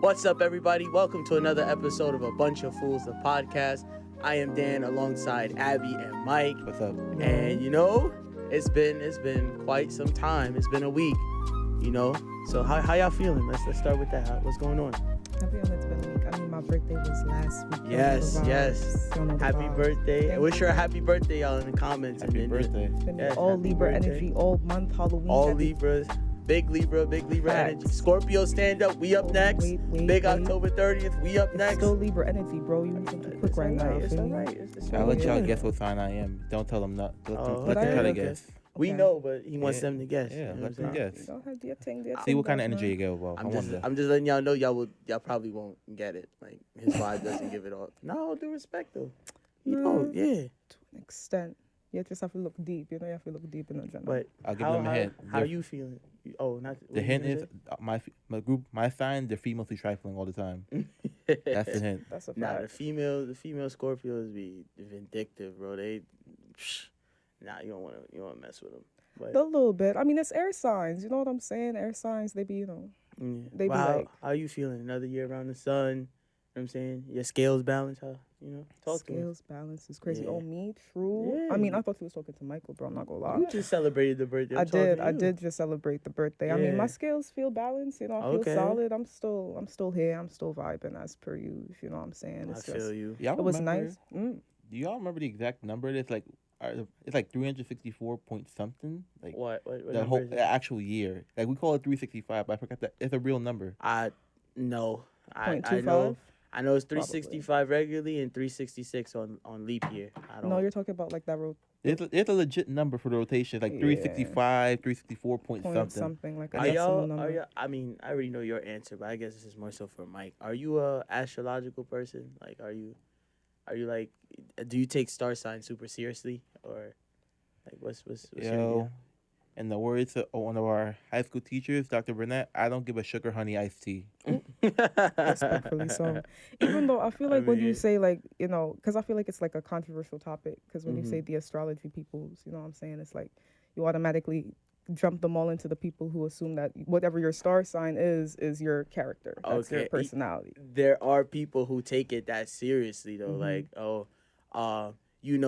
What's up, everybody? Welcome to another episode of A Bunch of Fools, the podcast. I am Dan alongside Abby and Mike. What's up? And it's been quite some time. It's been a week, So how y'all feeling? Let's start with that. What's going on? I feel it's been a week. I mean, my birthday was last week. Yes. Happy birthday. I wish you a happy birthday, y'all, in the comments. Happy birthday. Yes, all happy Libra birthday. energy, all month, Halloween. All Libras. Big Libra energy. Scorpio, stand up. We up next. Big October 30th. We up next. Still Libra energy, bro. You need something quick right now. It's all right. I'll let y'all guess what sign I am. Don't tell them not. Let them try to guess. We know, but he wants them to guess. Yeah, you know let them guess. See what kind of energy you get. Well, I'm just letting y'all know y'all probably won't get it. Like, his vibe doesn't give it all. No, due respect though. You know, yeah. To an extent. You just have to look deep. You have to look deep in the general. But I'll give them a hint. How are you feeling? The hint is my sign. They're female trifling all the time. That's the hint. That's a fact. Nah, the female Scorpios be vindictive, bro. You don't want to mess with them. But a little bit. I mean, it's air signs. You know what I'm saying? Air signs. They be, They be how are you feeling? Another year around the sun. You know what I'm saying? Your scales balance, how? Talk to me. Scales balance is crazy. Yeah. Oh, me? True. Yeah. I mean, I thought you was talking to Michael, bro. I'm not gonna lie. You just celebrated the birthday. I did just celebrate the birthday. I mean, my scales feel balanced. I feel solid. I'm still here. I'm still vibing as per you. You know what I'm saying? I feel you. Y'all it was remember, nice. Do y'all remember the exact number? It's like 364 point something. Like what the actual year. Like we call it 365, but I forgot that it's a real number. No. I 0.25? know. I know it's 365 regularly and 366 on leap year. I don't. No, you're talking about like that road. It's a legit number for the rotation, like 365, 364 point something. Like a Are number. y'all? I mean, I already know your answer, but I guess this is more so for Mike. Are you a astrological person? Like, are you like? Do you take star signs super seriously, or like what's your idea? In the words of one of our high school teachers, Dr. Burnett, I don't give a sugar honey iced tea. Respectfully so. Even though I feel like when you say because I feel like it's like a controversial topic. Because when you say the astrology peoples, you know what I'm saying? It's like you automatically jump them all into the people who assume that whatever your star sign is your character. That's your personality. There are people who take it that seriously though. Like,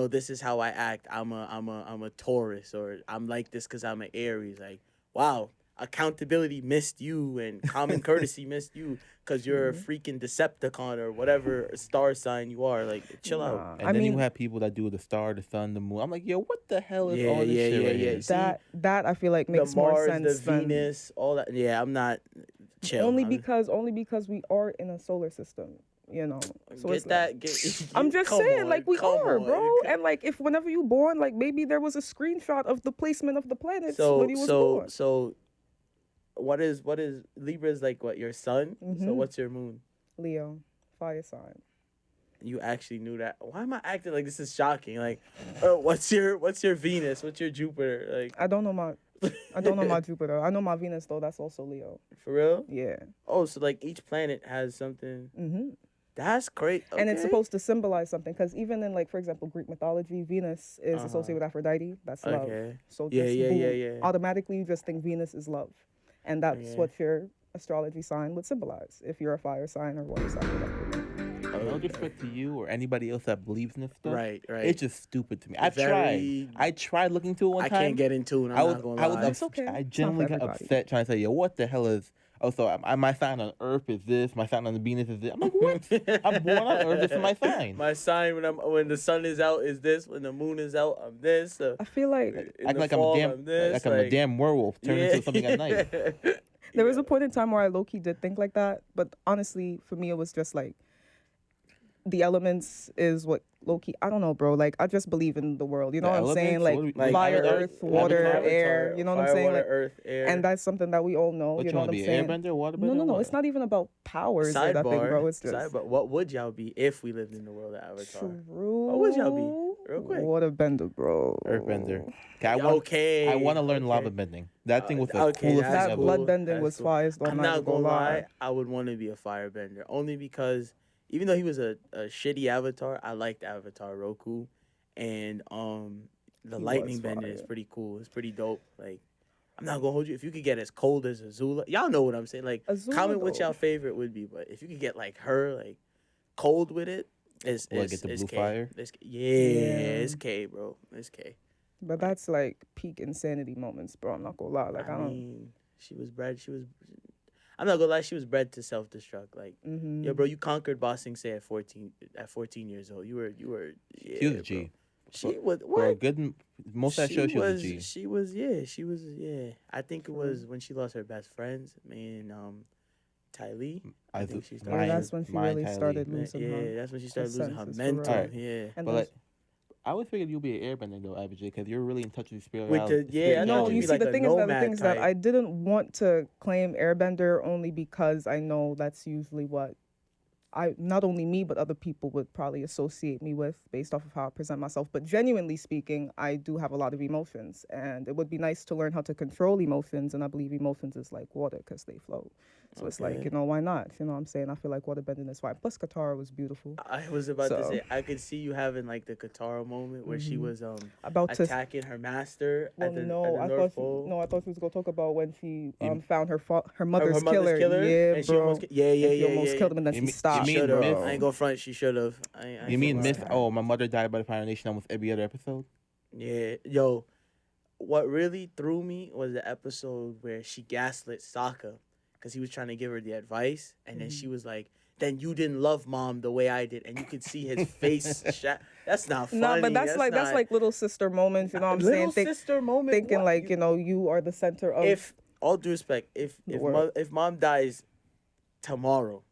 this is how I act. I'm a Taurus, or I'm like this because I'm an Aries. Like, wow, accountability missed you, and common courtesy missed you because you're a freaking Decepticon or whatever star sign you are. Like, chill out. And then you have people that do the star, the sun, the moon. I'm like, yo, what the hell is all this shit right here? That I feel like makes more Mars, sense. The Venus, all that. Yeah, I'm not chill. Only because we are in a solar system. So I'm just saying, like, we are, bro. And like, if whenever you born, like, maybe there was a screenshot of the placement of the planets when you was born. So, what is Libra is like? What, your sun? So what's your moon? Leo, fire sign. You actually knew that? Why am I acting like this is shocking? Like, what's your Venus? What's your Jupiter? Like, I don't know my Jupiter. I know my Venus though. That's also Leo. For real? Yeah. Oh, so like each planet has something. That's great. Okay. And it's supposed to symbolize something, because even in, like, for example, Greek mythology, Venus is associated with Aphrodite. That's love. So just automatically you just think Venus is love. And that's what your astrology sign would symbolize, if you're a fire sign or water sign, whatever. No disrespect to you or anybody else that believes in this stuff. Right. It's just stupid to me. I tried looking into it one time. I can't get into it. I'm not gonna lie. It's okay. I genuinely got upset trying to say, yo, what the hell is... Oh, so my sign on Earth is this. My sign on the Venus is this. I'm like, what? I'm born on Earth. This is my sign. My sign when the sun is out is this. When the moon is out, I'm this. I feel like I'm a damn werewolf turned into something at night. There was a point in time where I low-key did think like that, but honestly, for me, it was just like the elements is what low-key, I don't know, bro. Like, I just believe in the world. You know what I'm saying? Like fire, earth, water, air. You know what I'm saying? Water, like, earth, air. And that's something that we all know. What you know what I'm saying? Airbender, waterbender? No. It's not even about powers or nothing, bro. It's just... Sidebar. What would y'all be if we lived in the world of Avatar? True. What would y'all be? Real quick. Waterbender, bro. Earthbender. Okay. I want to learn lava bending. That thing was the coolest thing That ever. bloodbending was fire. I'm not gonna lie. I would want to be a firebender, only because even though he was a shitty avatar, I liked Avatar Roku, and the lightning bending is pretty cool. It's pretty dope. Like, I'm not gonna hold you. If you could get as cold as Azula, y'all know what I'm saying. Like, Azula, comment what though. y'all favorite would be, but if you could get like her, like cold with it, Get the it's blue K. fire. Yeah, it's K, bro. It's K. But that's like peak insanity moments, bro. I'm not gonna lie. Like, I don't. mean, she was bred. I'm not gonna lie. She was bred to self destruct. Like, yo, bro, you conquered bossing say at 14. At 14 years old, you were. Yeah, She was a bro. G. She was For a what? good most of that show, she was a G. She was. Yeah, she was. Yeah, I think it was when she lost her best friends. Man, Tylee. I think she started. Yeah, that's when she really started losing her. Yeah, that's when she started losing her senses, for mental. real. Alright. Yeah. And But those- like, I always figured you'd be an airbender though, IBJ, because you're really in touch with the spirit. With the- yeah, I no, thought you you'd see, be like the a thing is that nomad type. I didn't want to claim Airbender only because I know that's usually what not only me but other people would probably associate me with based off of how I present myself. But genuinely speaking, I do have a lot of emotions, and it would be nice to learn how to control emotions. And I believe emotions is like water because they flow. So it's like, Okay. why not? You know what I'm saying? I feel like waterbending is fine. Plus, Katara was beautiful. I was about to So- say I could see you having like the Katara moment where she was About to attacking her master Well, at the I North thought Pole. I thought she was gonna talk about when she found her Her mother's killer. Yeah, and she bro. almost yeah And she yeah almost yeah. killed him, and then You she mean- stopped. you Should mean have. Myth? I ain't gonna front. She should have. You mean Myth? Oh, my mother died by the Fire Nation almost every other episode. Yeah, yo. What really threw me was the episode where she gaslit Sokka because he was trying to give her the advice, and then she was like, "Then you didn't love mom the way I did," and you could see his face. That's not funny. No, but that's not, like little sister moments. You know what I'm little saying? sister moment. Thinking what? like you are the center of. If all due respect, if world. if mom dies tomorrow,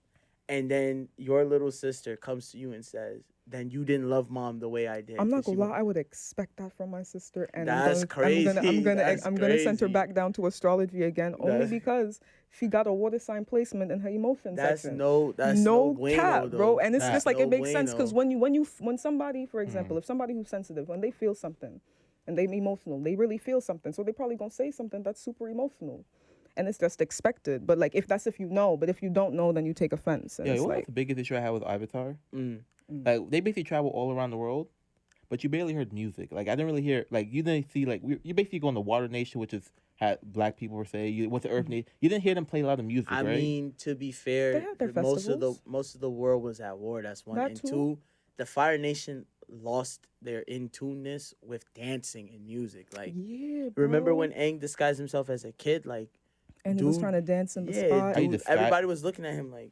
and then your little sister comes to you and says, "Then you didn't love mom the way I did." I'm not 'cause she gonna lie, I would expect that from my sister, and That's I'm crazy. gonna send her That's back down to astrology again, only That's- because she got a water sign placement in her emotion That's section. no bueno, cap, though. bro. And it's That's just like no it makes sense because bueno. when somebody, for example, if somebody who's sensitive, when they feel something, and they emotional, they really feel something, so they probably gonna say something that's super emotional, and it's just expected. But like if you know, but if you don't know, then you take offense. And Yeah, it's what was like the biggest issue I had with Avatar? Mm. Like they basically travel all around the world, but you barely heard music. Like I didn't really hear. Like you didn't see. Like you basically go on the Water Nation, which is had black people per se. You went to Earth Nation. You didn't hear them play a lot of music, I right? mean, to be They fair, had their most festivals. of the world was at war. That's one. That And too. two, the Fire Nation lost their in tuneness with dancing and music. Like, yeah, remember bro. when Aang disguised himself as a kid? Like, and he was dude, trying to dance in the yeah, spot. How you dude, describe- everybody was looking at him like,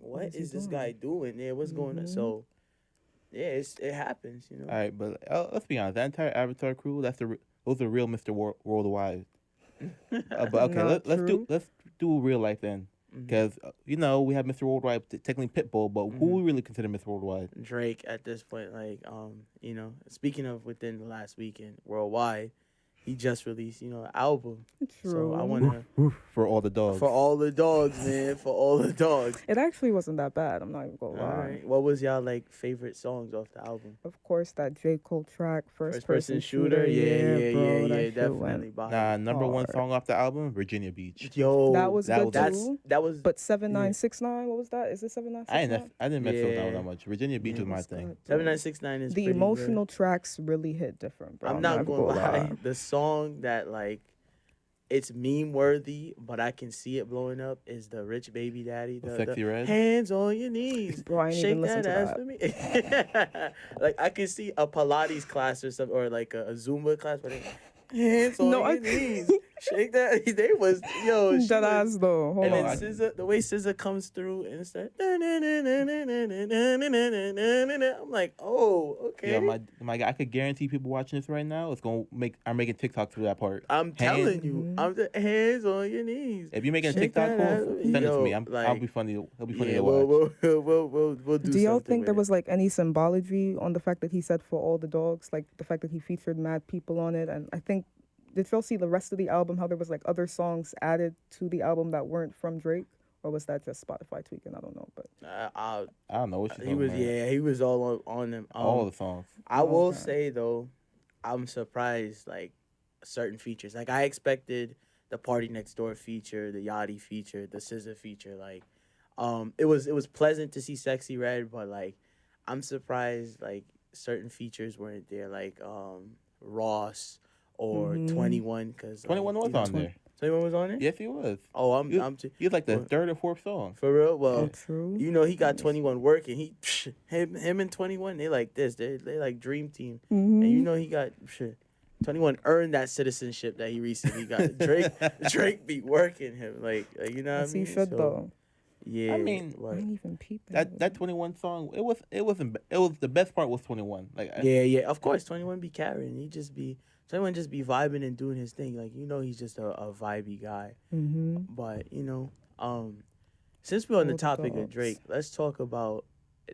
what is he is this doing? guy doing? Yeah, what's going on? So, yeah, it happens, you know. All right, but let's be honest. That entire Avatar crew, those are real Mr. Worldwide. But okay, Not let's do real life then, because we have Mr. Worldwide, technically Pitbull, but who we really consider Mr. Worldwide? Drake at this point, like, speaking of within the last weekend, worldwide, he just released, an album. True. So I want to, For all the dogs. for all the dogs, man, for all the dogs. It actually wasn't that bad. I'm not even gonna All lie. right. What was y'all, like, favorite songs off the album? Of course, that J. Cole track, first person shooter? Yeah, bro, that shit definitely. went- Nah, number one hard. song off the album, Virginia Beach. Yo, That was good too. that was, But 7969, what was that? Is it 7969? I didn't mess with that one Yeah. that much. Virginia Beach was my thing. 7969 is The pretty emotional good. tracks really hit different, bro. I'm not even gonna lie. The song that, like, it's meme worthy, but I can see it blowing up is the Rich Baby Daddy. The Sexy Red? Hands on your knees. Bro, I ain't Shake even listened that to ass that. for me. Like, I can see a Pilates class or something, or like a Zumba class, but hands on your knees. Shake that. They was, yo. she That was- ass though. Hold And on. then SZA, the way SZA comes through and it's like, I'm like, oh, okay. Yeah, my guy, I could guarantee people watching this right now, I'm making TikTok through that part. I'm telling you, I'm the hands on your knees. If you're making a Shake TikTok, that ass. cool, send it to me. Yo, I'll like, be funny. It'll be funny Yeah, to watch. we'll do. Do y'all something think there with was like any symbology on the fact that he said for all the dogs, like the fact that he featured mad people on it? And I think, did y'all see the rest of the album? How there was like other songs added to the album that weren't from Drake, or was that just Spotify tweaking? I don't know, but I don't know what she's he talking was about. he was all on them. All the songs. I will Okay. say though, I'm surprised like certain features. Like I expected the Party Next Door feature, the Yachty feature, the SZA feature. Like, it was pleasant to see Sexy Red, but like I'm surprised like certain features weren't there. Like Ross or 21 because 21 was on there. 21 was on it. Yes, he was. Oh, He was like the well, third or fourth song. for real. Well, true. you know he got 21 working. Him and 21. They like this. They like dream team. And you know he got 21 earned that citizenship that he recently got. Drake be working him like you know what I mean. He should though. Yeah, I mean, I ain't even peeping. that 21 song, it was the best part was 21. Like yeah. Of course, 21 be carrying. 21 just be vibing and doing his thing. Like you know, he's just a vibey guy. But you know, since we're on the topic of Drake, let's talk about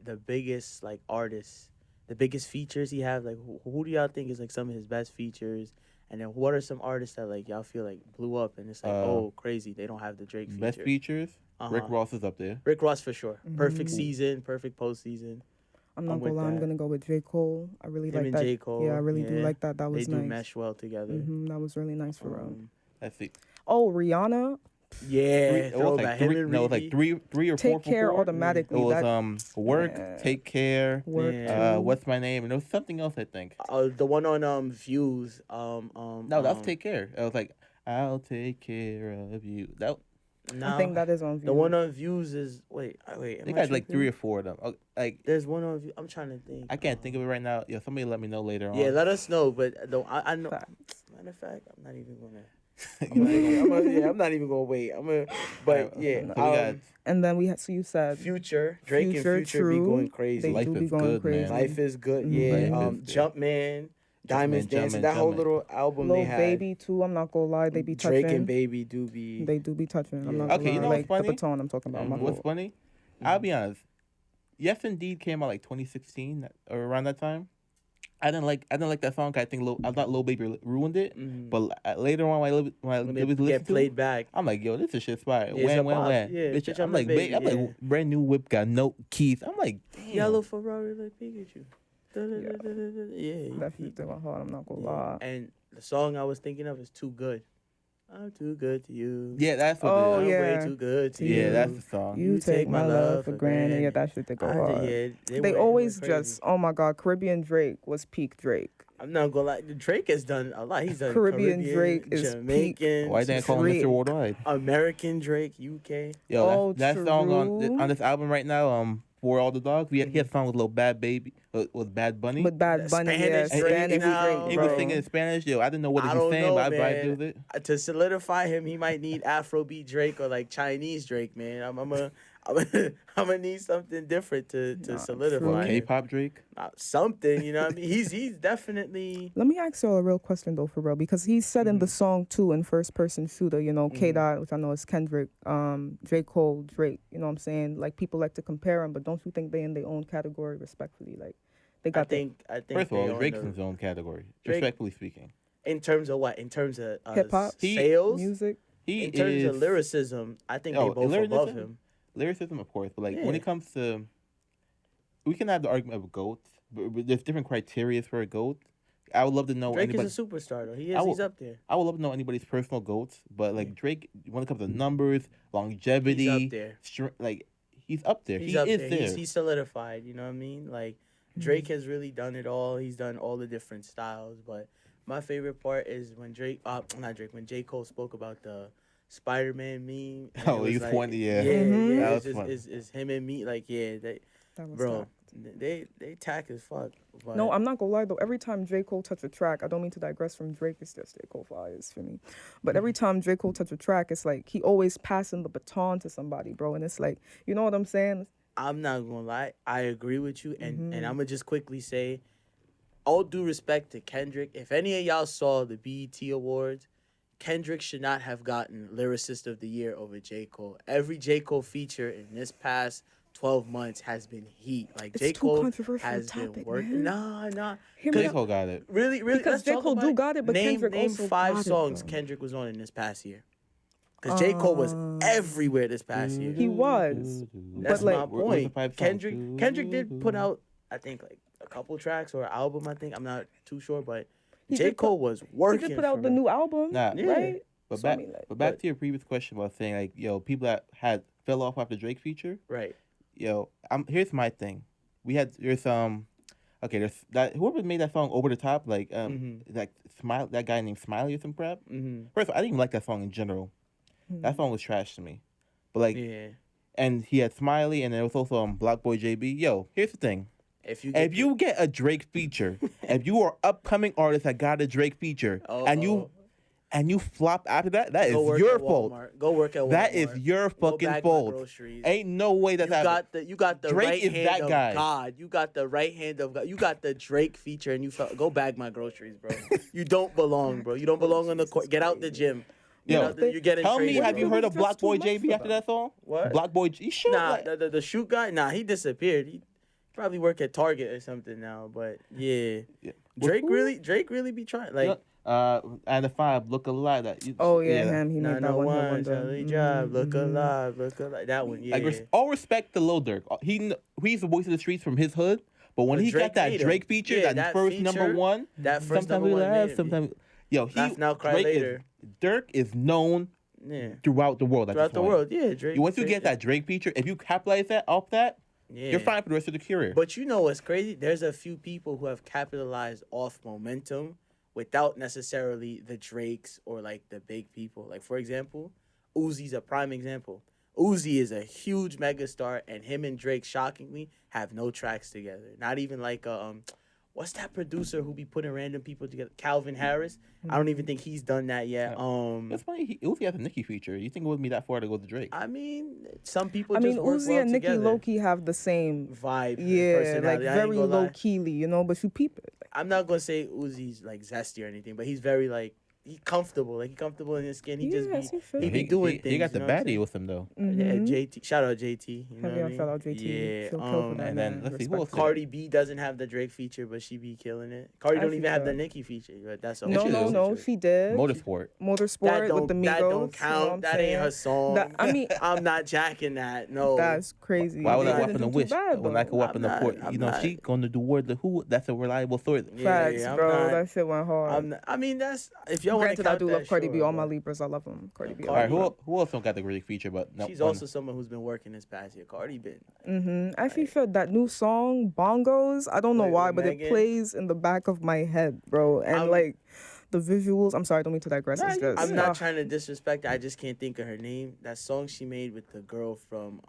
the biggest like artists, the biggest features he have. Like who do y'all think is like some of his best features? And then what are some artists that like y'all feel like blew up and it's like oh crazy they don't have the Drake feature. Best features. Rick Ross is up there. Rick Ross for sure. Perfect season, perfect postseason. I'm not gonna lie, I'm gonna go with J. Cole. I really like that. J. Cole, yeah, I really do like that. That was they nice. They do mesh well together. That was really nice for real. Let's see. Oh, Rihanna. Yeah, it was like three or Take four. Take Care automatically. It was Work, Take Care, Work. What's My Name, and there was something else I think. The one on Views. No, that was Take Care. It was like I'll take care of you. I think that is on Views. The one on Views is wait. They got like 3 or 4 of them. Like there's one on Views. I'm trying to think. I can't think of it right now. Yeah, somebody let me know later on. Yeah, let us know. But I know. Matter of fact, I'm not even gonna. I'm not even gonna wait. But yeah. And then we had. So you said Future, Drake and Future be going crazy. They do be going crazy. Man. Life is good. Yeah. Jumpman. Diamonds Dancing, that whole little album Lil they had. Baby too, I'm not gonna lie, they be touching. Drake and Baby do be. They do be touching. I'm not gonna lie. You know what's funny? The baton I'm talking about. What's funny? I'll be honest. Yes, Indeed came out like 2016 or around that time. I didn't like that song. I thought Lil Baby ruined it. But later on, when it was get played back, I'm like, yo, this is shit fire. Yeah, when. Yeah, bitch, I'm like, brand new whip, got no keys. I'm like, damn. Yellow Ferrari like Pikachu. Yeah. That feature went hard, I'm not gonna lie. And the song I was thinking of is Too Good. I'm too good to you. Yeah, that's what I'm way too good to you. Yeah, that's the song. You take my love for granted. Yeah, that shit they go hard. Yeah, they always just, oh my God, Caribbean Drake was peak Drake. I'm not gonna lie, Drake has done a lot. He's done Caribbean Drake is Jamaican. Why didn't I call him Mr. Worldwide? American Drake, UK. Yo, that song on this album right now, For All the Dogs, he had a song with Lil Bad Baby, with Bad Bunny. With Bad Bunny, Spanish Drake. He was singing in Spanish. Yo, I didn't know what he was saying, but I vibed with it. To solidify him, he might need Afrobeat Drake or like Chinese Drake, man. I'm gonna need something different to solidify. K-pop Drake. Something, you know what I mean? He's definitely. Let me ask y'all a real question though, for real, because he said in the song too, in first person shooter, you know, K Dot, which I know is Kendrick, J. Cole, Drake. You know what I'm saying? Like people like to compare them, but don't you think they in their own category respectfully? Like they got. I think. First of all, Drake's in his own category, respectfully speaking. In terms of what? In terms of hip hop, sales, music. In terms of lyricism, I think they both above him. Lyricism, of course, but like when it comes to, we can have the argument of GOAT, but there's different criteria for a GOAT. I would love to know. Drake is a superstar, though. He's up there. I would love to know anybody's personal GOATs, but like Drake, when it comes to numbers, longevity, he's up there. He's up there. He's up there. He's solidified. You know what I mean? Like Drake has really done it all. He's done all the different styles, but my favorite part is when when J. Cole spoke about the Spider-Man meme. Oh, he's like, funny, yeah. That was funny. It's him and me, like, they tack as fuck. But no, I'm not gonna lie though. Every time J. Cole touch a track, I don't mean to digress from Drake. It's just J. Cole fires for me. But every time J. Cole touch a track, it's like he always passing the baton to somebody, bro. And it's like, you know what I'm saying? I'm not gonna lie. I agree with you, and I'm gonna just quickly say, all due respect to Kendrick. If any of y'all saw the BET Awards, Kendrick should not have gotten Lyricist of the Year over J. Cole. Every J. Cole feature in this past 12 months has been heat. Like, J. Cole has been working. Nah. J. Cole got it. Really? Because J. Cole do got it, but Kendrick name also 5 got songs it, Kendrick was on in this past year. Because J. Cole was everywhere this past year. He was. That's my point. Kendrick did put out, I think, like a couple tracks or an album, I think. I'm not too sure, but J. Cole was working. He did put out the new album, right? But back to your previous question about saying, like, yo, people that fell off after Drake feature. Right. Yo, here's my thing. There's Okay, there's that whoever made that song Over the Top, like Mm-hmm. like Smile, that guy named Smiley or some crap. Mm-hmm. First of all, I didn't even like that song in general. That song was trash to me. But like, Yeah. and he had Smiley, and there was also Block Boy JB. Yo, here's the thing: if you get a Drake feature, if you are upcoming artist that got a Drake feature, and you flop after that, that is your fault. Go work at Walmart. That is your fucking fault. Ain't no way that's happening. You got the Drake right is hand that of guy. God. You got the right hand of God. You got the Drake feature, and go bag my groceries, bro. You don't belong, bro. You don't belong on the court. Get out the gym. Yo, you're getting tell me, traded, have you bro. heard of Block Boy JB after that song? What? Block Boy, he should. Nah, Like, the shoot guy. Nah, he disappeared. He probably work at Target or something now. But yeah. Drake really be trying like. and the 5 look alive. That him. He made that one. Charlie Drive, look alive. That one, yeah. Like, all respect to Lil Durk. He's the voice of the streets from his hood. But when he got that Drake feature, that first feature, number one, that first sometimes number we one, laugh, sometimes laugh now, cry later. Dirk is known throughout the world. Throughout the world, yeah. Drake. Once you get that Drake feature, if you capitalize that off that, you're fine for the rest of the career. But you know what's crazy? There's a few people who have capitalized off momentum without necessarily the Drakes or like the big people. Like for example, Uzi's a prime example. Uzi is a huge megastar, and him and Drake, shockingly, have no tracks together. Not even like what's that producer who be putting random people together? Calvin Harris. I don't even think he's done that yet. It's funny. Uzi has a Nicki feature. You think it would be that far to go to Drake? I mean, some people. Uzi and Nicki low key have the same vibe. Yeah, like very low keyly, you know. But you peep it. I'm not gonna say Uzi's like zesty or anything, but he's very like. He's comfortable, like he's comfortable in his skin. He be doing things. He got the baddie with him though. Yeah, JT. Shout out JT. You know what I mean? Shout out JT. Yeah. And then let's see who else. Cardi B doesn't have the Drake feature, but she be killing it. Cardi don't even have the Nicki feature, but that's no. She did. Motorsport with the Migos. That don't count. That ain't her song. I'm not jacking that. No. That's crazy. Why would I weapon the wish when I could weapon the port? You know, she gonna do word the who. That's a reliable story. Facts, bro. That shit went hard. I mean, that's if y'all want to. Granted, I do love Cardi B. All my Libras, I love him. Cardi B. All right, who else don't got the Drake feature? But no, she's also someone who's been working this past year. Cardi been. I actually feel that new song, Bongos. I don't know why, but it plays in the back of my head, bro. And like the visuals. I'm sorry, I don't mean to digress. I'm not trying to disrespect her. I just can't think of her name. That song she made with the girl from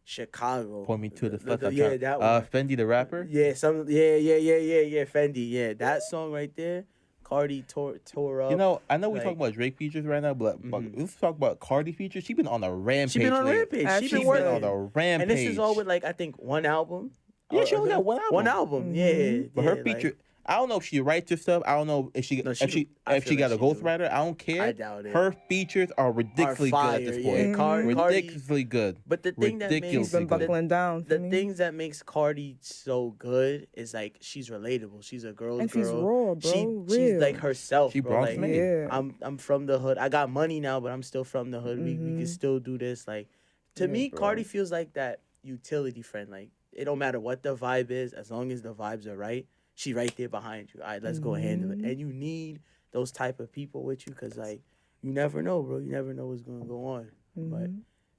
Chicago. Point me to the that one. Fendi the rapper. Yeah, Fendi. Yeah, that song right there. Cardi tore up. You know, I know we talk about Drake features right now, but let's talk about Cardi features. She's been on a rampage. She's been on a rampage. And this is all with like I think one album. Yeah, she only got one album. One album. Yeah. But her feature. I don't know if she writes her stuff. I don't know if she got a ghostwriter. I don't care. I doubt it. Her features are ridiculously good at this point. Ridiculously good. But the thing that makes she's been buckling down. The things that makes Cardi so good is like she's relatable. She's a girl's and girl. She's raw, bro. She's like herself. She bro. Bronx made. Yeah. I'm from the hood. I got money now, but I'm still from the hood. We can still do this. Like to me, bro. Cardi feels like that utility friend. Like it don't matter what the vibe is, as long as the vibes are right. She right there behind you. All right, let's go handle it. And you need those type of people with you because, like, you never know, bro. You never know what's going to go on. But,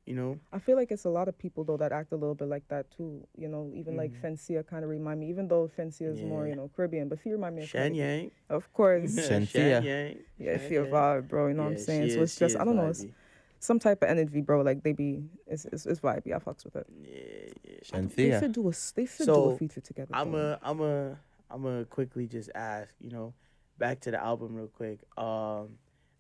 you know. I feel like it's a lot of people, though, that act a little bit like that, too. You know, even like Fencia kind of remind me, even though Fencia is more, you know, Caribbean, but she remind me of Shan Yang. Of course. Fencia. Yeah, she a vibe, bro. You know what I'm saying? So it's just, I don't know, it's some type of energy, bro. Like, they be, it's vibey. I fucks with it. Yeah. Fencia. They should do a feature together. I'm gonna quickly just ask, you know, back to the album real quick.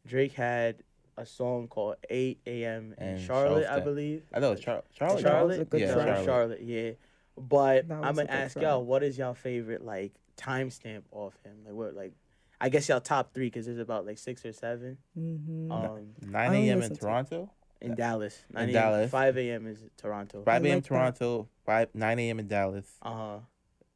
Drake had a song called 8 a.m. in Charlotte, I believe. I know it's Charlotte. Charlotte? Yeah, Charlotte, yeah. But I'm gonna ask y'all, what is y'all favorite, like, timestamp off him? Like, what, like, I guess y'all top 3, because there's about, like, 6 or 7. 9 a.m. in Toronto? In Dallas. 5 a.m. is Toronto. 5 a.m. Toronto, 9 a.m. in Dallas. Uh-huh.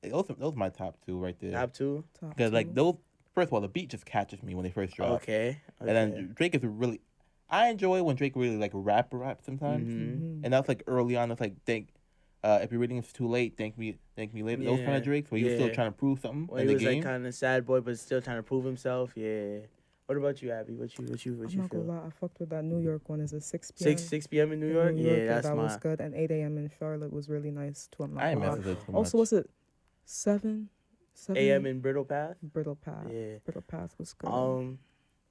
Those are my top 2 right there. Top 2? Because, like, those, first of all, the beat just catches me when they first drop. Okay. And then Drake is really, I enjoy when Drake really, like, rap sometimes. And that's, like, early on, it's like, if you're reading it's too late, thank me later. Those kind of Drakes where he was still trying to prove something in the game. He was, like, kind of sad boy, but still trying to prove himself. Yeah. What about you, Abby? What you feel? I'm not gonna lie, I fucked with that New York one. Is it 6 p.m.? 6 p.m. in New York? Yeah, that's that was good. And 8 a.m. in Charlotte was really nice too. I ain't messing with it too much. Also, was it 7. AM in Brittle Path. Brittle Path. Yeah. Brittle Path was good.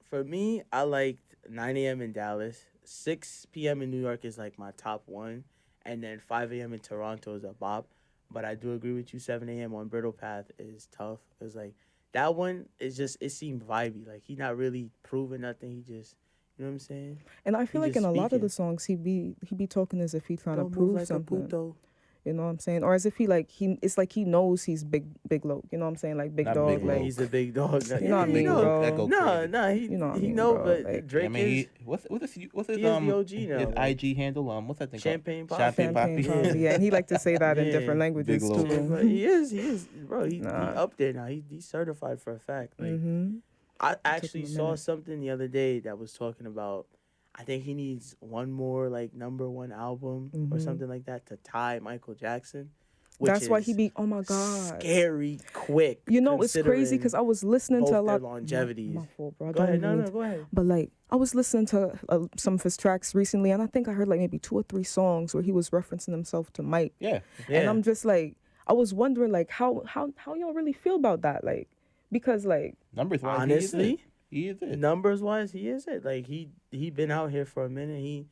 For me, I liked 9 a.m. in Dallas. 6 p.m. in New York is like my top one, and then 5 a.m. in Toronto is a bop. But I do agree with you. 7 a.m. on Brittle Path is tough. It's like that one is just, it seemed vibey. Like he not really proving nothing. He just, you know what I'm saying? And I feel like in a lot of speaking. the songs, he be talking as if he trying to Don't move prove like something. a puto. You know what I'm saying? Or as if it's like he knows he's big Loke. You know what I'm saying? Like big Not dog. Big like Loke. He's a big dog. You know what I mean, know. bro? That go crazy. No, You know what I he mean, know, bro, but like- Drake I mean, is. what's his He is the OG now, his like- IG handle? What's that thing Champagne called? Papi. Champagne Champagne Papi. Papi. Yeah, and he like to say that in Yeah. different languages Big Loke. too. But he is, bro. He Nah. up there now. He's certified for a fact. Like Mm-hmm. I actually him a saw minute. something the other day that was talking about. I think he needs one more like #1 album or Mhm. something like that to tie Michael Jackson. Which That's why he is be. Oh my god. scary quick. You know, it's crazy because I was listening both to a their lot. longevities. My fault, bro. I Go don't ahead, even no, mean no, to- go ahead. But like, I was listening to some of his tracks recently, and I think I heard like maybe 2 or 3 songs where he was referencing himself to Mike. Yeah. And I'm just like, I was wondering like how y'all really feel about that, like, because like Numbers wise, Honestly, he is it. numbers wise, he is it. Like he been out here for a minute.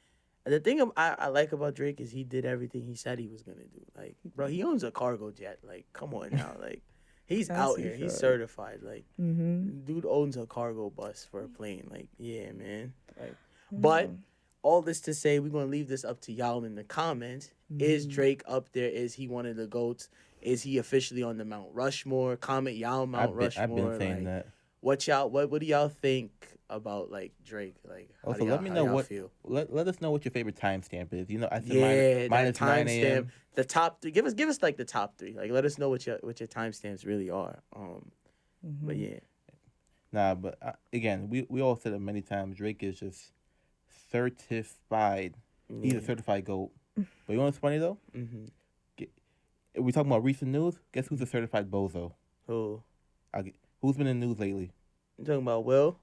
The thing I like about Drake is he did everything he said he was gonna do. Like, bro, he owns a cargo jet. Like, come on now. Like, he's As out he here. He's should. certified. Like, mm-hmm. dude owns a cargo bus for a plane. Like, yeah, man. Like, but all this to say, we're gonna leave this up to y'all in the comments. Is Drake up there? Is he one of the GOATs? Is he officially on the Mount Rushmore? Comment y'all Mount Rushmore. I've been saying like, that. What do y'all think about like Drake? Like, how Also, do y'all, let me how know y'all what. feel? Let us know what your favorite timestamp is. You know, I said Yeah, mine that is 9 a.m. timestamp. The top 3. Give us like the top 3. Like, let us know what your timestamps really are. But yeah, Nah, but again, we all said it many times. Drake is just certified. He's a certified GOAT. But you know what's funny though? Mm-hmm. We talking about recent news. Guess who's a certified bozo? Who? Who's been in the news lately? You talking about Will?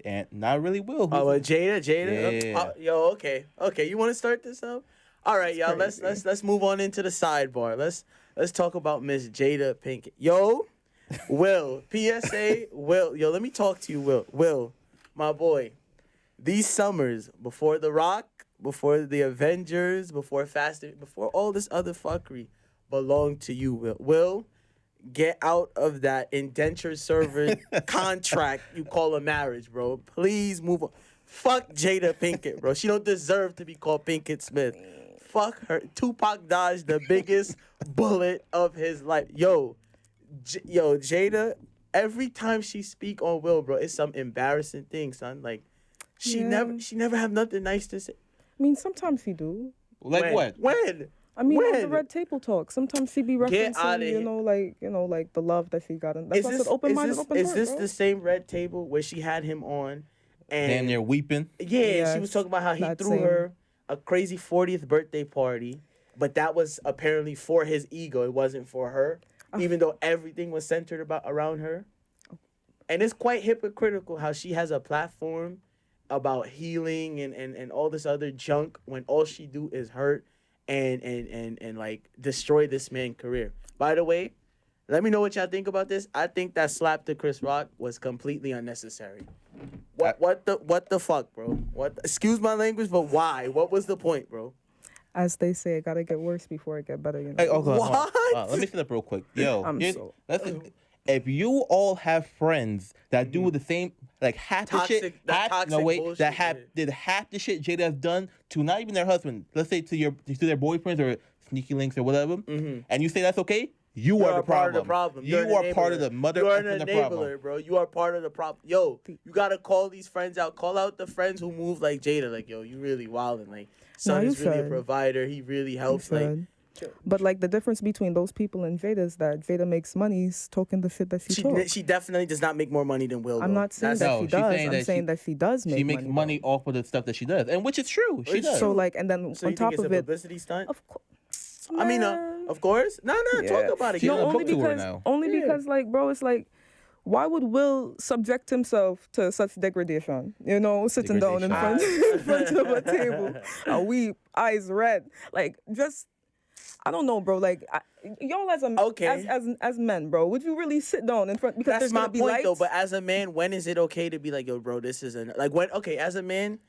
And not really Will. Oh, Jada. Yeah. Yo, okay. You want to start this up? All right, y'all. crazy. Let's move on into the sidebar. Let's talk about Miss Jada Pinkett. Yo, Will. PSA. Will. Yo, let me talk to you, Will. Will, my boy. These summers before The Rock, before the Avengers, before before all this other fuckery, belong to you, Will. Will, get out of that indenture server contract you call a marriage, bro. Please move on. Fuck Jada Pinkett, bro. She don't deserve to be called Pinkett Smith. Fuck her. Tupac dodged the biggest bullet of his life. Yo, Jada, every time she speak on Will, bro, it's some embarrassing thing, son. Like, she Yeah. never have nothing nice to say. I mean, sometimes he do. Like When? what? When? I mean, on the When? Red Table Talk, sometimes she be Get outta referencing, here. like the love that she got. And that's why I said open minded, open is heart, this bro. the same Red Table where she had him on? And Damn near weeping. yeah, she was Yes, talking about how he that threw same- her a crazy 40th birthday party, but that was apparently for his ego. It wasn't for her, even though everything was centered around her. And it's quite hypocritical how she has a platform about healing and all this other junk when all she do is hurt and like destroy this man's career. By the way, let me know what y'all think about this. I think that slap to Chris Rock was completely unnecessary. What the fuck, bro? Excuse my language, but why? What was the point, bro? As they say, it gotta get worse before it get better. You know. Hey, okay, hold on. What? Let me set up real quick. Yo, I'm if you all have friends that do the same, like half the shit, did half the shit Jada has done to not even their husband, let's say to their boyfriends or sneaky links or whatever, and you say that's okay, you are the part of the problem. problem. You You're are part of enabler. the mother You are an effing the enabler, problem. bro. You are part of the problem. Yo, you gotta call these friends out. Call out the friends who move like Jada. Like, yo, you really wildin'. Like, son you is really a should. provider. He really helps. Like, But like the difference between those people and Jada is that Jada makes money talking the shit that she talks. she definitely does not make more money than Will. I'm though. not saying That's- that No, she she's does. saying I'm that saying that she does make She makes money though. off of the stuff that she does, and which is true. She It's does. So like, and then So on you top think it's of a it, publicity stunt? of course. I mean, of course. No, Yeah. talk about it. She Get has a a book book tour because now. only because like, bro, it's like, why would Will subject himself to such degradation? You know, sitting down in front of a table, a weep, eyes red, like just I don't know, bro. Like, y'all Okay. as men, bro, would you really sit down in front because That's there's my gonna be point lights? though. But as a man, when is it okay to be like, yo, bro, this isn't like when? Okay, as a man,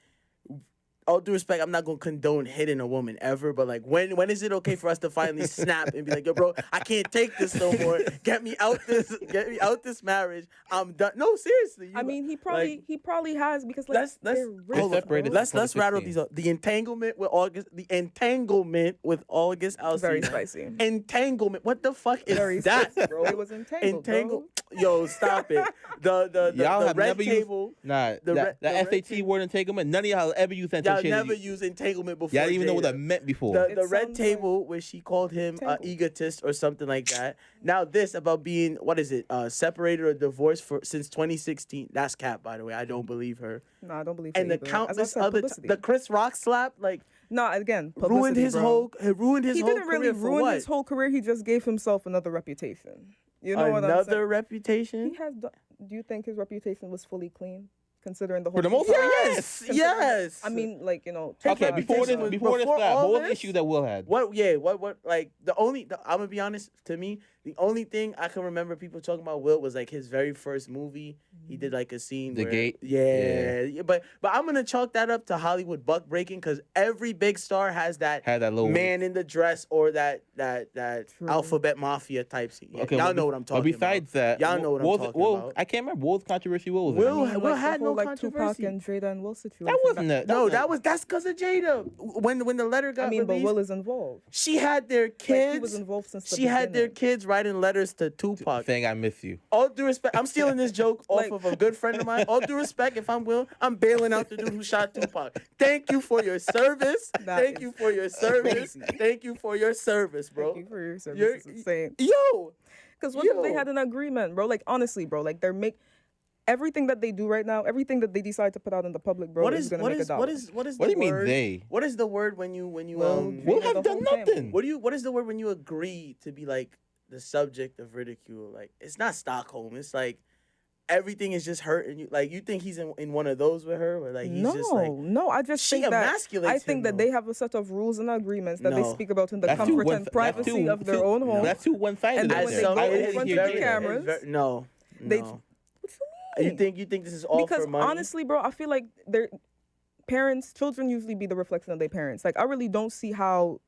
all due respect, I'm not gonna condone hitting a woman ever, but like when is it okay for us to finally snap and be like, yo, bro, I can't take this no more. Get me out this marriage. I'm done. No, seriously. I mean, he probably has because like let's they're rich, hold up, bro. let's- let's rattle these up. The entanglement with August Alsina. Very spicy. Entanglement. What the fuck is Very that, spicy. bro? They was entangled, Yo, stop it. The red table. That SAT word entanglement. None of y'all ever used that Y'all shit. never used entanglement before. Y'all didn't even know what Jada. that meant before. The It red sounds table where she called him an Tangled. egotist or something like that. Now this about being separated or divorced since 2016. That's cap, by the way. I don't believe her. No, I don't believe. And her the either. countless As I said, other publicity. the Chris Rock slap like No, again, ruined publicity, his bro. whole he He didn't really career for ruin what? his whole career. He just gave himself another reputation. You know what I'm saying? Another reputation. He has. Do you think his reputation was fully clean, considering the whole? For the most thing? part, Yes, Considering- yes. I mean, like Okay, TikTok, before this TikTok. slap, all what was the this? issue that Will had? What like I'm gonna be honest, to me, the only thing I can remember people talking about Will was like his very first movie. He did like a scene The where, Gate? Yeah, but I'm gonna chalk that up to Hollywood buck breaking because every big star has that Had that little man in the dress or that True. alphabet mafia type scene. Yeah, Okay, y'all well, know what I'm talking But besides about. that, Y'all know what I'm talking about. I can't remember what was controversy. What was Will- it? Will like, had the whole, no like Tupac controversy. and Jada and Will situation. That wasn't it. No, that's because of Jada. When the letter got I mean, but released, Will is involved. she had their Like, kids. he was involved since the She had their beginning. kids writing letters to Tupac. saying I miss you. All due respect, I'm stealing this joke off Like- of a good friend of mine. All due respect, if I'm Will, I'm bailing out the dude who shot Tupac. Thank you for your service. That Thank is you for your service. crazy. Thank you for your service, bro. Thank you for your service. You're- It's insane. Yo, Because what if they Yo. had an agreement, bro? Like, honestly, bro, like everything that they do right now, everything that they decide to put out in the public, bro, what is is gonna what make a is dollar. what is what is What the do you mean word? they? What is the word when you Well, Will the have whole done family. nothing. what is the word when you agree to be like the subject of ridicule? Like it's not Stockholm. It's like everything is just hurting you. Like you think he's in one of those with her, where like he's no, just like no, I just she think that emasculates I him, think that though. they have a set of rules and agreements that they No. speak about in the That's too comfort one- and that's privacy too- of their too- own home. That's too one-sided. And then right when there. they go I in always front hear of the Jada. camera- No, They- no. What you You mean? think this is all Because for money? honestly, bro, I feel like children usually be the reflection of their parents. Like I really don't see how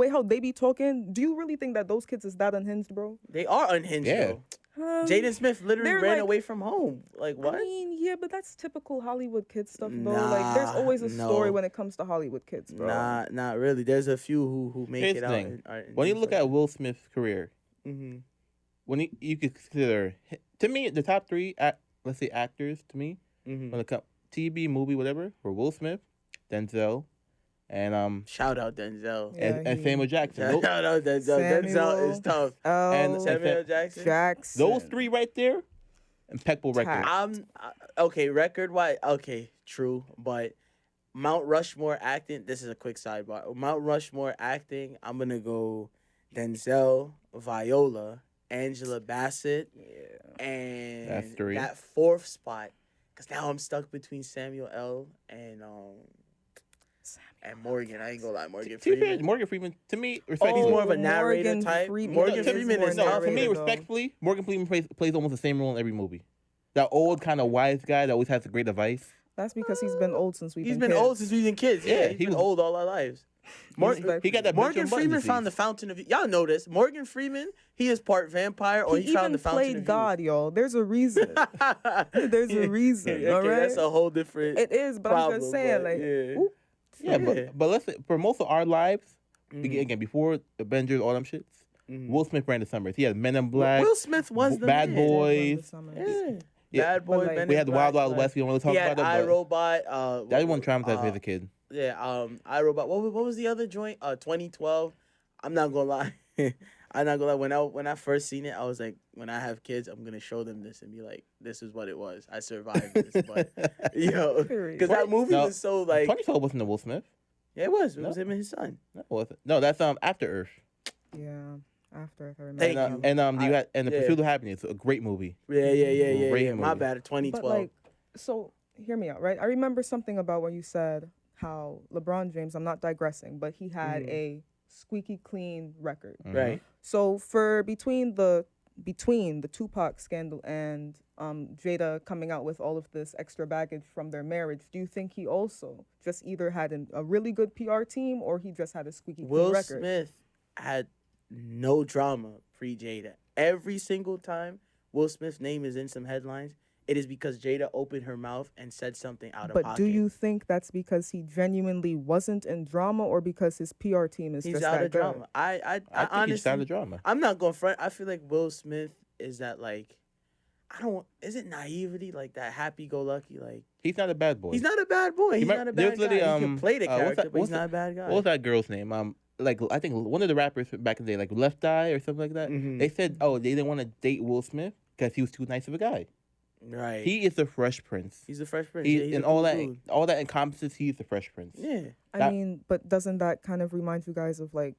how they be talking. Do you really think that those kids is that unhinged, bro? They are unhinged. Yeah. Though. Jaden Smith literally they're ran like- away from home. Like what? I mean, yeah, but that's typical Hollywood kid stuff, though. Like, there's always a story no. when it comes to Hollywood kids, bro. Not really. There's a few who make Here's it the out. thing. When you look at Will Smith's career, hmm when you could consider, to me, the top three, let's say actors, to me, hmm when it comes TV, movie, whatever, were Will Smith, Denzel, and shout out Denzel. Yeah, and Samuel Jackson. Shout out Denzel. Denzel Samuel. is tough. And Samuel Jackson. Jackson. Those three right there, impeccable record. Okay, record wise. Okay, true, but Mount Rushmore acting. This is a quick sidebar. Mount Rushmore acting. I'm gonna go Denzel, Viola, Angela Bassett, and That's three. that fourth spot. Cause now I'm stuck between Samuel L. and Morgan. I ain't gonna lie, Morgan To be fair, Freeman. Morgan Freeman, to me, respect, He's more of a Morgan narrator type. Freeman Morgan is Freeman more is no, not. to me, narrator, though. respectfully, Morgan Freeman plays almost the same role in every movie. That old kind of wise guy that always has a great advice. That's because he's been old since we've He's been been kids. old since we've been kids. Yeah, Yeah, he he's been was- old all our lives. He got that Morgan Benjamin Button Freeman found the disease. fountain of y'all know this. Morgan Freeman, he is part vampire or He he found even the fountain played of God, y'all. There's a reason. There's a reason, Okay, all right? that's a whole different. It is, but I'm problem, just saying, but like, yeah. oop, Yeah, Yeah. but let's say, for most of our lives, Mhm. again, before Avengers, all them shits, Mhm. Will Smith ran the summers. He had Men in Black. Will Smith was the Bad man. Boys. Yeah. Yeah. Bad boy. But, like, Men We in had the Black, Wild Wild like, West. We don't really talk he had about that. iRobot. That one traumatized me as a kid. Yeah, iRobot. What was the other joint? 2012. I'm not gonna lie. I'm not gonna lie. When I first seen it, I was like, when I have kids, I'm gonna show them this and be like, this is what it was. I survived this, but Period. because that movie No, was so like, 2012 wasn't the Will Smith. yeah, it was. It No. was him and his son. No, it wasn't. No, that's After Earth. Yeah, after, if I remember. Thank And, you. you I- had the yeah. Pursuit of Happiness, a great movie. Yeah. Great My movie. bad. 2012. But, like, so, hear me out, right? I remember something about when you said how LeBron James, I'm not digressing, but he had Mhm. a squeaky clean record. Right. So for between the Tupac scandal and Jada coming out with all of this extra baggage from their marriage, do you think he also just either had a really good PR team or he just had a squeaky clean Will record? Smith had no drama pre Jada. Every single time Will Smith's name is in some headlines, it is because Jada opened her mouth and said something out of pocket. But do you think that's because he genuinely wasn't in drama or because his PR team is He's just out that of good? drama. I think honestly, he's out of drama. I'm not going front. I feel like Will Smith is that like, is it naivety, like that happy-go-lucky, like He's not a bad boy. he's not a bad boy. He's not a there was bad guy. literally, He can play the character, but he's that- not a bad guy. What was that girl's name? Like I think one of the rappers back in the day, like Left Eye or something like that. Mhm. They said, oh, they didn't want to date Will Smith because he was too nice of a guy. Right. He is the Fresh Prince. He's the Fresh Prince. He, Yeah, he's and a all cool that, dude. all that encompasses. He's the Fresh Prince. Yeah. I mean, but doesn't that kind of remind you guys of like,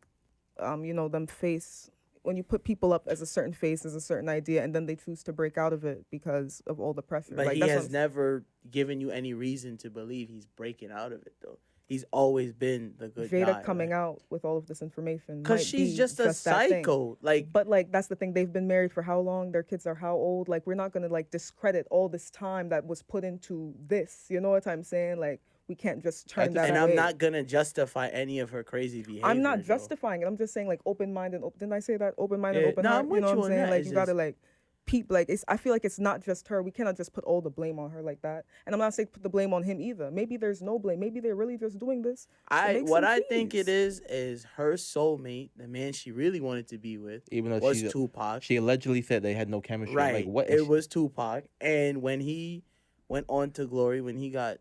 them face when you put people up as a certain face, as a certain idea, and then they choose to break out of it because of all the pressure. But like, he that's has what never given you any reason to believe he's breaking out of it, though. He's always been the good guy. Jada coming out with all of this information because might she's be just a that thing. psycho. Like, But like that's the thing. They've been married for how long? Their kids are how old? Like we're not gonna like discredit all this time that was put into this. You know what I'm saying? Like we can't just turn that and away. I'm not gonna justify any of her crazy behavior. I'm not though. justifying it. I'm just saying like open minded. Didn't I say that? Open minded, Yeah, open no, heart. I'm You with know you what I'm on saying? that. Like It's you gotta just- like like I feel like it's not just her. We cannot just put all the blame on her like that. And I'm not saying put the blame on him either. Maybe there's no blame. Maybe they're really just doing this. What I think it is her soulmate, the man she really wanted to be with, Even though was Tupac. she allegedly said they had no chemistry. Right. Like what? It was Tupac. And when he went on to glory, when he got,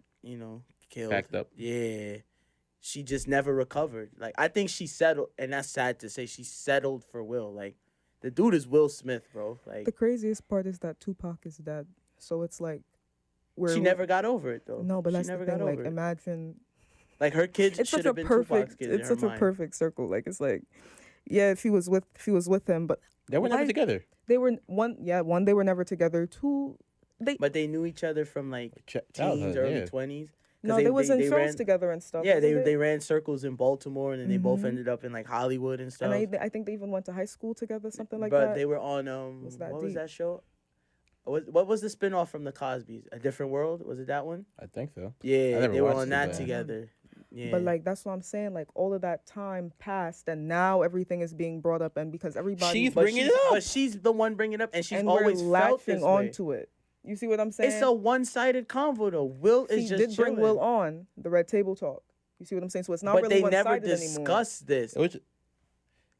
killed. Packed up. Yeah. She just never recovered. Like, I think she settled, and that's sad to say, she settled for Will. Like, the dude is Will Smith, bro. Like, The craziest part is that Tupac is dead. So it's like she never got over it, though. No, but she that's never the thing. got Like over it. imagine Like, her kids it's should such a have been Tupac's perfect kids in it's her such a mind. perfect circle. Like it's like if he was with him, but They were never Why- together. they were one they were never together. Two But they knew each other from, like, teens, Childhood, early yeah. 20s. no, they was in shows ran, together and stuff. Yeah, wasn't it? they ran circles in Baltimore, and then they both Mhm. ended up in, like, Hollywood and stuff. And I think they even went to high school together, something like but that. they were on Was that what was deep? that show? What was the spinoff from the Cosbys? A Different World? Was it that one? I think so. Yeah, never they were watched on it, that but- together. Yeah. But like that's what I'm saying. Like all of that time passed, and now everything is being brought up, and because everybody She's but bringing it up. But she's the one bringing it up, and she's and always we're felt latching this way. onto it. You see what I'm saying? It's a one-sided convo, though. Will is He just did bring chilling. Will on the Red Table Talk. You see what I'm saying? So it's not but really they never one-sided anymore. discussed this. It was,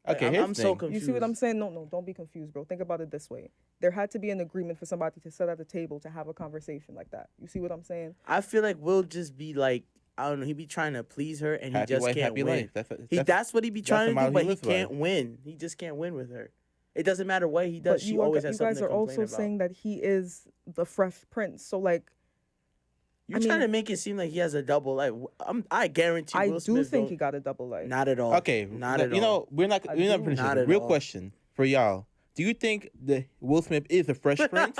okay, I'm here's the so thing. confused. You see what I'm saying? No, don't be confused, bro. Think about it this way. There had to be an agreement for somebody to sit at the table to have a conversation like that. You see what I'm saying? I feel like Will just be like, I don't know, he be trying to please her, and Happy he just wife, can't happy win. life. That's what he be that's trying the to model do, but he he lives by. can't win. He just can't win with her. It doesn't matter what he does. But She you, always you has guys something are to complain also about. saying that he is the Fresh Prince. So like, You're I trying mean- to make it seem like he has a double life. I guarantee I Will do Smith think don't- he got a double life. Not at all. Okay, Not at all. You know, we're not I finished. do. This. Not at Real all. question for y'all: do you think the Will Smith is a Fresh Prince,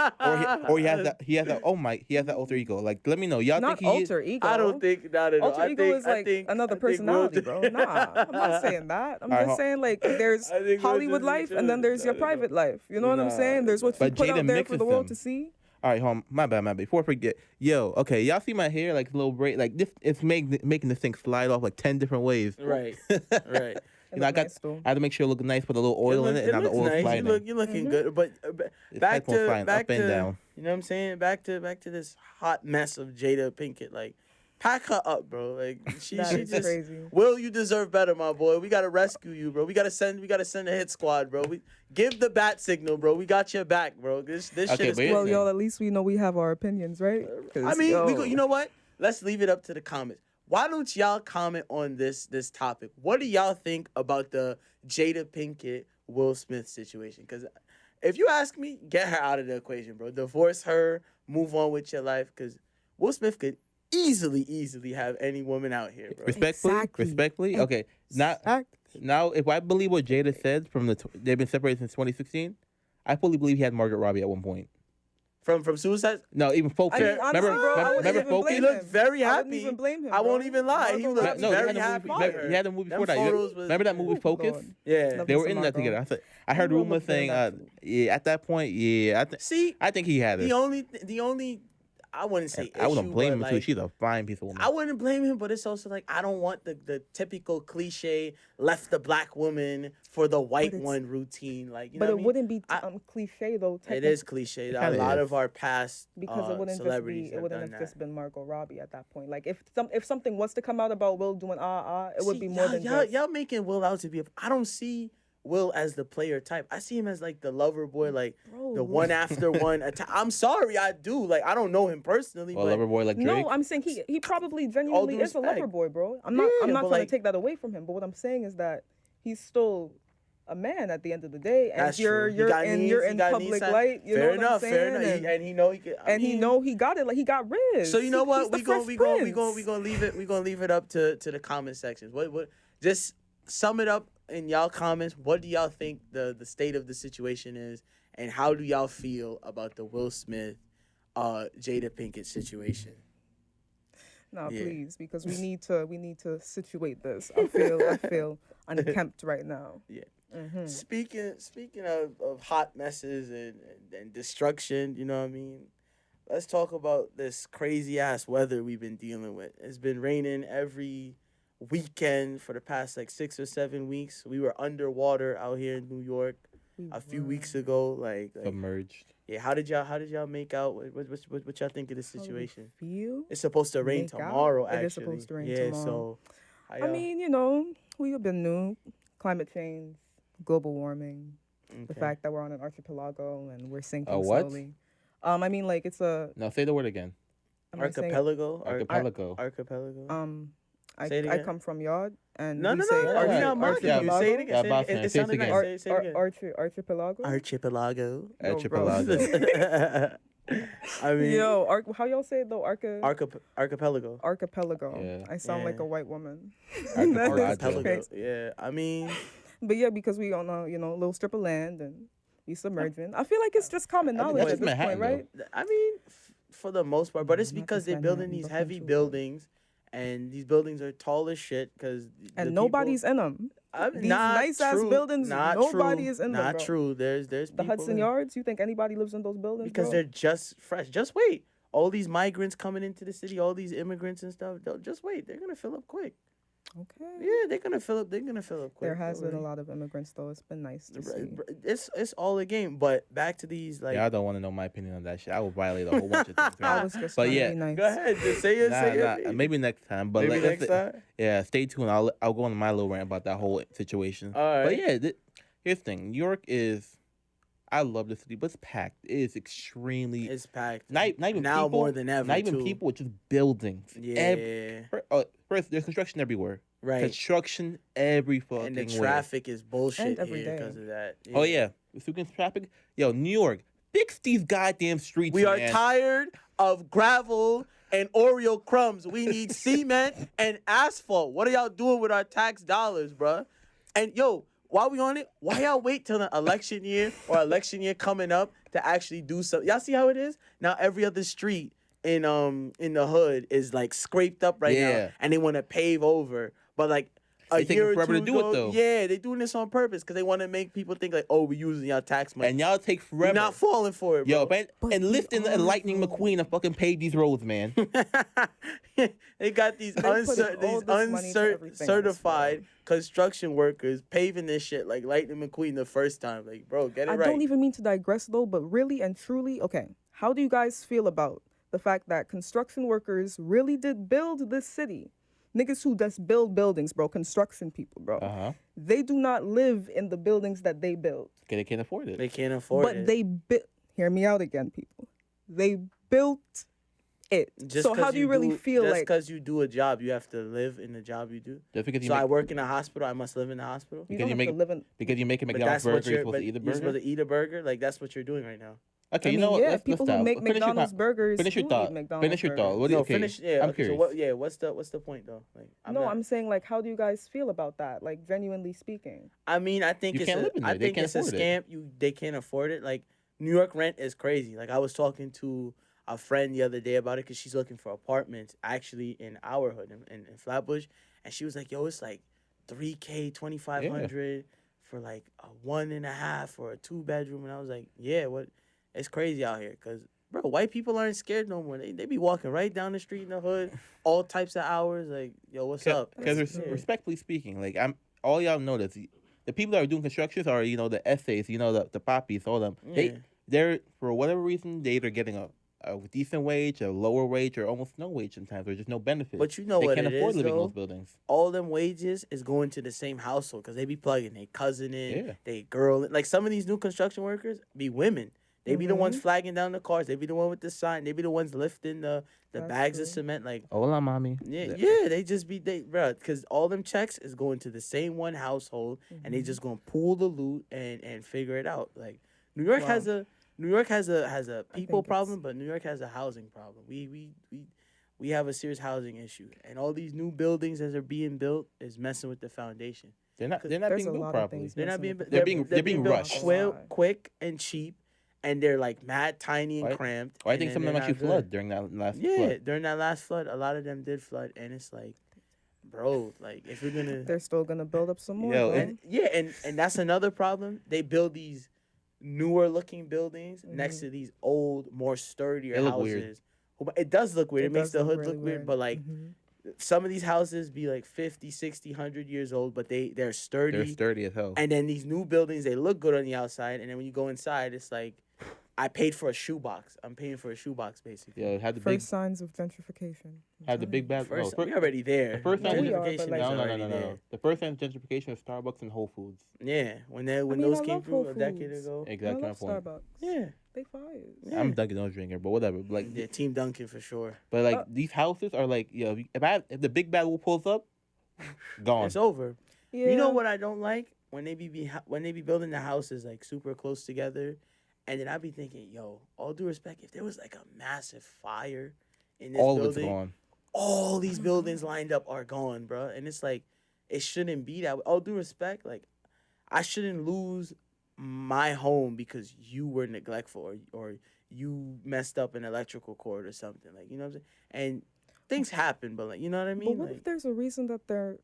or he has that alter ego? Like, let me know. Y'all Not think he is? alter ego. I don't think not at all. Alter I ego think, is like I think, another I think Will personality, just- bro. Nah, I'm not saying that. I'm Alright, just saying like there's I think Will Hollywood just life be and then chilling. there's your I don't know. private life. You know what I'm Nah, saying? There's what you But put Jada out there for mixes the world them. to see. All right, hold on. My bad. Before I forget, okay, y'all see my hair, like a little braid, like this. It's making this thing slide off like 10 different ways. Right, right. It You know, look nice, though. I had to make sure it looked nice, put a little oil in it, and now the looks oil's nice. sliding. You're looking good. But It's back headphone to flying back up and to down. you know what I'm saying? Back to this hot mess of Jada Pinkett. Like, pack her up, bro. Like she That is just crazy. Will, you deserve better, my boy. We gotta rescue you, bro. We gotta send a hit squad, bro. We give the bat signal, bro. We got your back, bro. This Okay, shit is but Well, thing. y'all, at least we know we have our opinions, right? 'Cause, I mean, yo, you know what? Let's leave it up to the comments. Why don't y'all comment on this topic? What do y'all think about the Jada Pinkett Will Smith situation? Because if you ask me, get her out of the equation, bro. Divorce her, move on with your life. Because Will Smith could easily have any woman out here, bro. Respectfully. Okay, now if I believe what Jada said from they've been separated since 2016, I fully believe he had Margaret Robbie at one point. From Suicide. No, even Focus. I mean, honestly, remember, bro, I wouldn't remember even Focus? blame He looked him. very I wouldn't happy. even blame him. I won't bro. even lie. He Margot looked Robbie. No, very he had happy. the for movie. her. He had the movie Them before that. photos was- Remember that movie Ooh, Focus? Lord. Yeah. Never They were saw in that Margot. together. I heard Margot rumors looked good in saying, that too. yeah, at that point, yeah, See, I think he had the her. only, I wouldn't say I wouldn't issue, blame but him too. like, She's a fine piece of woman. I wouldn't blame him, but it's also like I don't want the typical cliche left the black woman for the white it's- one routine. Like, you But know it what wouldn't be I cliche though. It is cliche. A kinda lot is. of our past Because it wouldn't just celebrities be, it wouldn't done have that. just been Margot Robbie at that point. Like if something was to come out about Will doing it would See, be more than just. y'all making Will out to be. I don't see Will as the player type. I see him as like the lover boy, like Bro, the one after one attack. I'm sorry, I do. Like I don't know him personally, Well, but lover boy like Drake. No, I'm saying he probably genuinely is a respect. lover boy, bro. I'm not Yeah, I'm not but trying like- to take that away from him, but what I'm saying is that he's still a man at the end of the day, and that's true. He you're got in needs, you're he in got public needs. light. You Fair know what enough, I'm saying? fair enough. And he know he could. And he know he got it. Like he got Riz. So you know what? He's the We gonna Fresh leave it. We gonna leave it up to the comment sections. What? Just sum it up in y'all comments. What do y'all think the state of the situation is, and how do y'all feel about the Will Smith, Jada Pinkett situation? No, Yeah. please, because we need to situate this. I feel unkempt right now. Yeah. Mm-hmm. Speaking of hot messes and destruction, you know what I mean? Let's talk about this crazy ass weather we've been dealing with. It's been raining every weekend for the past like 6 or 7 weeks. We were underwater out here in New York a few weeks ago. Like Submerged. yeah, how did y'all make out? What y'all think of the situation? Feel? It's supposed to rain Make out? tomorrow. It Actually, is supposed to rain yeah. tomorrow. So, how I y'all- mean, we've been new. Climate change, global warming, the okay. fact that we're on an archipelago and we're sinking A what? slowly. I mean, like it's a No, say the word again. am I saying- Archipelago. Archipelago. Archipelago. I Say it again. come from Yard and No, we no, say no. Alright, We're not mocking you. archipelago. Say it again. Yeah, Say it boss again. man, It say it sounded again. nice. Say it again. Archipelago. Archipelago. No, bro. Archipelago. I mean, Yo, how y'all say it though? archipelago. Archipelago. Yeah. I sound like Yeah. a white woman. Archipelago. Archipelago. Yeah, I mean, But yeah, because we on a little strip of land and we submerging. I feel like it's just common I think knowledge that's at this just point, Manhattan, right? I mean, for the most part, but it's Not because just they're building Manhattan, these but heavy Vancouver. buildings, and these buildings are tall as shit. Because And nobody's in them. These nice-ass buildings, nobody is in them, Not bro. true. There's The people Hudson in- Yards. You think anybody lives in those buildings? because bro? they're just fresh. Just wait. All these migrants coming into the city, all these immigrants and stuff. Just wait. They're gonna fill up quick. okay. Yeah, they're gonna fill up. They're gonna fill up quick. There has Don't been a worry. lot of immigrants though. It's been nice to see. It's all a game. But back to these like. Yeah, I don't want to know my opinion on that shit. I will violate a whole bunch of things. I man. was just But trying yeah, to be nice. Go ahead. Just say it. Say it. Nah, maybe next time. But Maybe let's next time. Yeah, stay tuned. I'll go on my little rant about that whole situation. All right. But yeah, here's the thing. New York is. I love the city, but it's packed. It is extremely. It's packed. Not even now people, more than ever. Not even too. people, it's just buildings. Yeah. First, there's construction everywhere. Right. Construction every fucking And the way. traffic is bullshit And every here day. because of that. Oh yeah, speaking of traffic, yo, New York, fix these goddamn streets. We are man. tired of gravel and Oreo crumbs. We need cement and asphalt. What are y'all doing with our tax dollars, bruh? And yo, while we on it, why y'all wait till the election year or election year coming up to actually do something? Y'all see how it is? Now every other street in the hood is like scraped up right now, Yeah. and they want to pave over. But like a They taking year or forever two to do it, ago, though. yeah, they doing this on purpose because they want to make people think like, oh, we're using y'all tax money. And y'all take We're forever. not falling for it, Yo, bro. man, But and we lifting are, and Lightning though. McQueen to fucking pave these roads, man. They got these putting all this money to everything, I certified construction workers paving this shit like Lightning McQueen the first time. Like, bro, get it I right. don't even mean to digress though, but really and truly, okay, how do you guys feel about the fact that construction workers really did build this city? Niggas who just build buildings, bro, construction people, bro. Uh-huh. They do not live in the buildings that they built. Okay, they can't afford it. They can't afford But it. they built, hear me out again, people. They built it. So how do you really feel just like, because you do a job, you have to live in the job you do? Just because you So I make, work in a hospital, I must live in the hospital? you because don't you have make to live in, because you're making But McDonald's that's what burger, you're you're, supposed but to eat a you're burger. supposed to eat a burger? Like, that's what you're doing right now. Okay, I you mean, know what? yeah, Let's people stop. who make Finish your McDonald's thought. burgers Finish your do thought. eat McDonald's Finish your burgers. thought. What do you No, okay. finish. Yeah, I'm okay, curious. what's the point though? Like, I'm saying like, how do you guys feel about that? Like, genuinely speaking. I mean, I think You it's can't a, live in I there. They think can't it's a afford scam. it. They can't afford it. Like, New York rent is crazy. Like I was talking to a friend the other day about it because she's looking for apartments actually in our hood in Flatbush, and she was like, "Yo, it's like 3K, 2,500 for like a 1.5 or a 2 bedroom," and I was like, "Yeah, what? It's crazy out here because." Bro, white people aren't scared no more. They be walking right down the street in the hood, all types of hours. Like, yo, what's up? Because respectfully speaking, like all y'all know that the people that are doing constructions are the essays, the poppies, all them. Yeah. They're for whatever reason they either getting a decent wage, a lower wage, or almost no wage sometimes, or just no benefits. But you know they what can't it afford is, living in though? those buildings. All them wages is going to the same household because they be plugging their cousin in, they girl in. Like some of these new construction workers be women. They be the ones flagging down the cars. They be the one with the sign. They be the ones lifting the bags of cement. Like, hola, mommy. Yeah. They just be bro, because all them checks is going to the same one household, and they just gonna pool the loot and figure it out. Like New York has a people problem, but New York has a housing problem. We have a serious housing issue, and all these new buildings as they're being built is messing with the foundation. They're not being built properly. They're being rushed, quick and cheap. And they're like mad, tiny, and cramped. I think some of them actually flood during that last flood. Yeah, during that last flood, a lot of them did flood, and it's like, bro, like if you're gonna, they're still gonna build up some more. And that's another problem. They build these newer looking buildings next to these old, more sturdier houses. Weird. It does look weird. It makes the hood look weird, but like. Some of these houses be like 50, 60, 100 years old, but they're sturdy. They're sturdy as hell. And then these new buildings, they look good on the outside, and then when you go inside, it's like, I paid for a shoebox. I'm paying for a shoebox, basically. Yeah, it had the first signs of gentrification. Had the big bad. We're already there. The first sign of gentrification. No. No. The first sign of gentrification is Starbucks and Whole Foods. Yeah, when those came through a decade ago. Exactly my point. Starbucks. Yeah. They fires. Yeah. I'm Dunkin' Donuts drinker, but whatever. Like Team Dunkin' for sure. But like these houses are like, if the big bad wolf pulls up, gone. It's over. Yeah. You know what I don't like when they be building the houses like super close together, and then I be thinking, yo, all due respect, if there was like a massive fire in this building, of it's gone. All these buildings lined up are gone, bro. And it's like, it shouldn't be that way. All due respect, like I shouldn't lose my home because you were neglectful or you messed up an electrical cord or something, like, you know what I'm saying? And things happen, but like, you know what I mean? But what if there's a reason that they're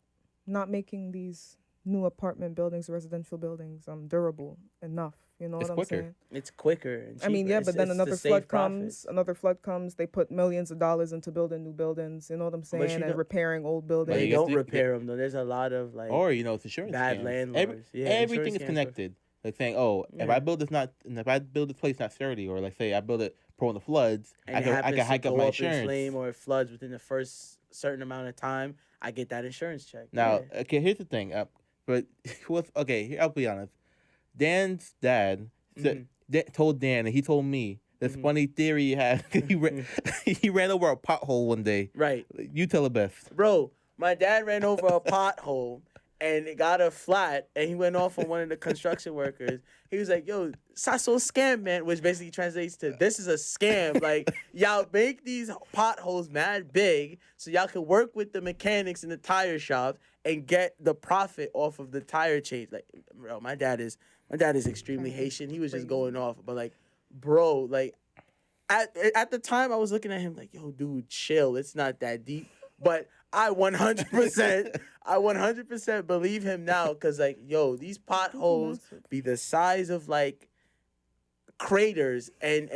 not making these new apartment buildings, residential buildings, durable enough? You know what I'm saying? It's quicker and cheaper. I mean, but then another flood comes. They put millions of dollars into building new buildings. You know what I'm saying? And repairing old buildings. They don't repair them though. There's a lot of like, or it's insurance bad scams. landlords. Everything is connected. Like saying, if I build this place not sturdy, or like say I build it prone to floods, and I can hike up my insurance. Flame or it floods within the first certain amount of time, I get that insurance check. Now, okay, here's the thing. I'll be honest. Dan's dad told Dan, and he told me this funny theory he had. He ran over a pothole one day. Right. You tell it best. Bro, my dad ran over a pothole. And it got a flat, and he went off on one of the construction workers. He was like, yo, Sasso scam, man, which basically translates to, this is a scam. Like, y'all make these potholes mad big so y'all can work with the mechanics in the tire shops and get the profit off of the tire change. Like, bro, my dad is extremely Haitian. He was just going off. But, like, bro, like, at the time, I was looking at him like, yo, dude, chill. It's not that deep. But I 100% believe him now because, like, yo, these potholes be the size of, like, craters, and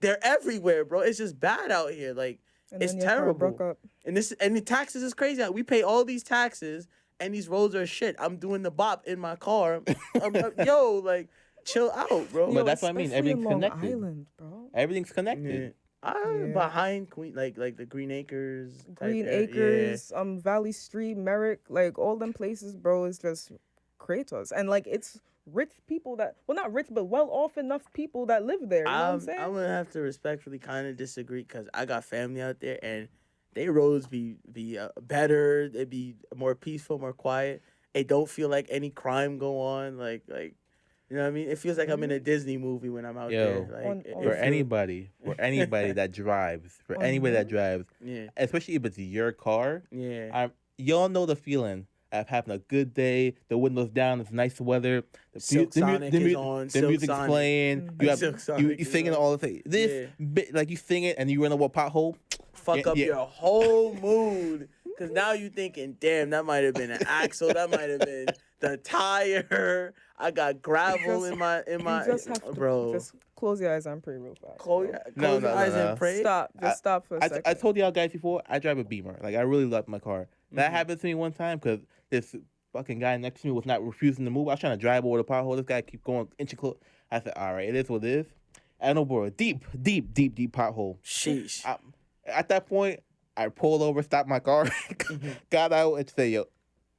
they're everywhere, bro. It's just bad out here. Like, it's terrible. And the taxes is crazy. We pay all these taxes, and these roads are shit. I'm doing the bop in my car. Yo, like, chill out, bro. But that's what I mean. Everything's connected. Island, bro. Everything's connected. Yeah. Behind Queen, like the Green Acres, Valley Street, Merrick, like all them places, bro, is just Kratos, and like it's rich people not rich, but well off enough people that live there. You know what I'm saying? I'm gonna have to respectfully kind of disagree because I got family out there, and they roads be better. They be more peaceful, more quiet. It don't feel like any crime go on, like. You know what I mean? It feels like I'm in a Disney movie when I'm out there. Like, for anybody that drives, yeah, especially if it's your car, yeah, y'all know the feeling having a good day. The windows down. It's nice weather. Silk Sonic is on. The music's playing. You singing all the things. Like you sing it and you run over a pothole. Fuck up your whole mood. Because now you thinking, damn, that might have been an axle. That might have been the tire. I got gravel in my just have to, bro. Just close your eyes and pray real fast. Close your eyes and pray. Stop for a second. I told y'all guys before, I drive a Beamer. Like, I really love my car. That happened to me one time because this fucking guy next to me was not refusing to move. I was trying to drive over the pothole. This guy keep going inching close. I said, all right, it is what it is. I know, bro, deep pothole. Sheesh. At that point, I pulled over, stopped my car, got out, and said, yo,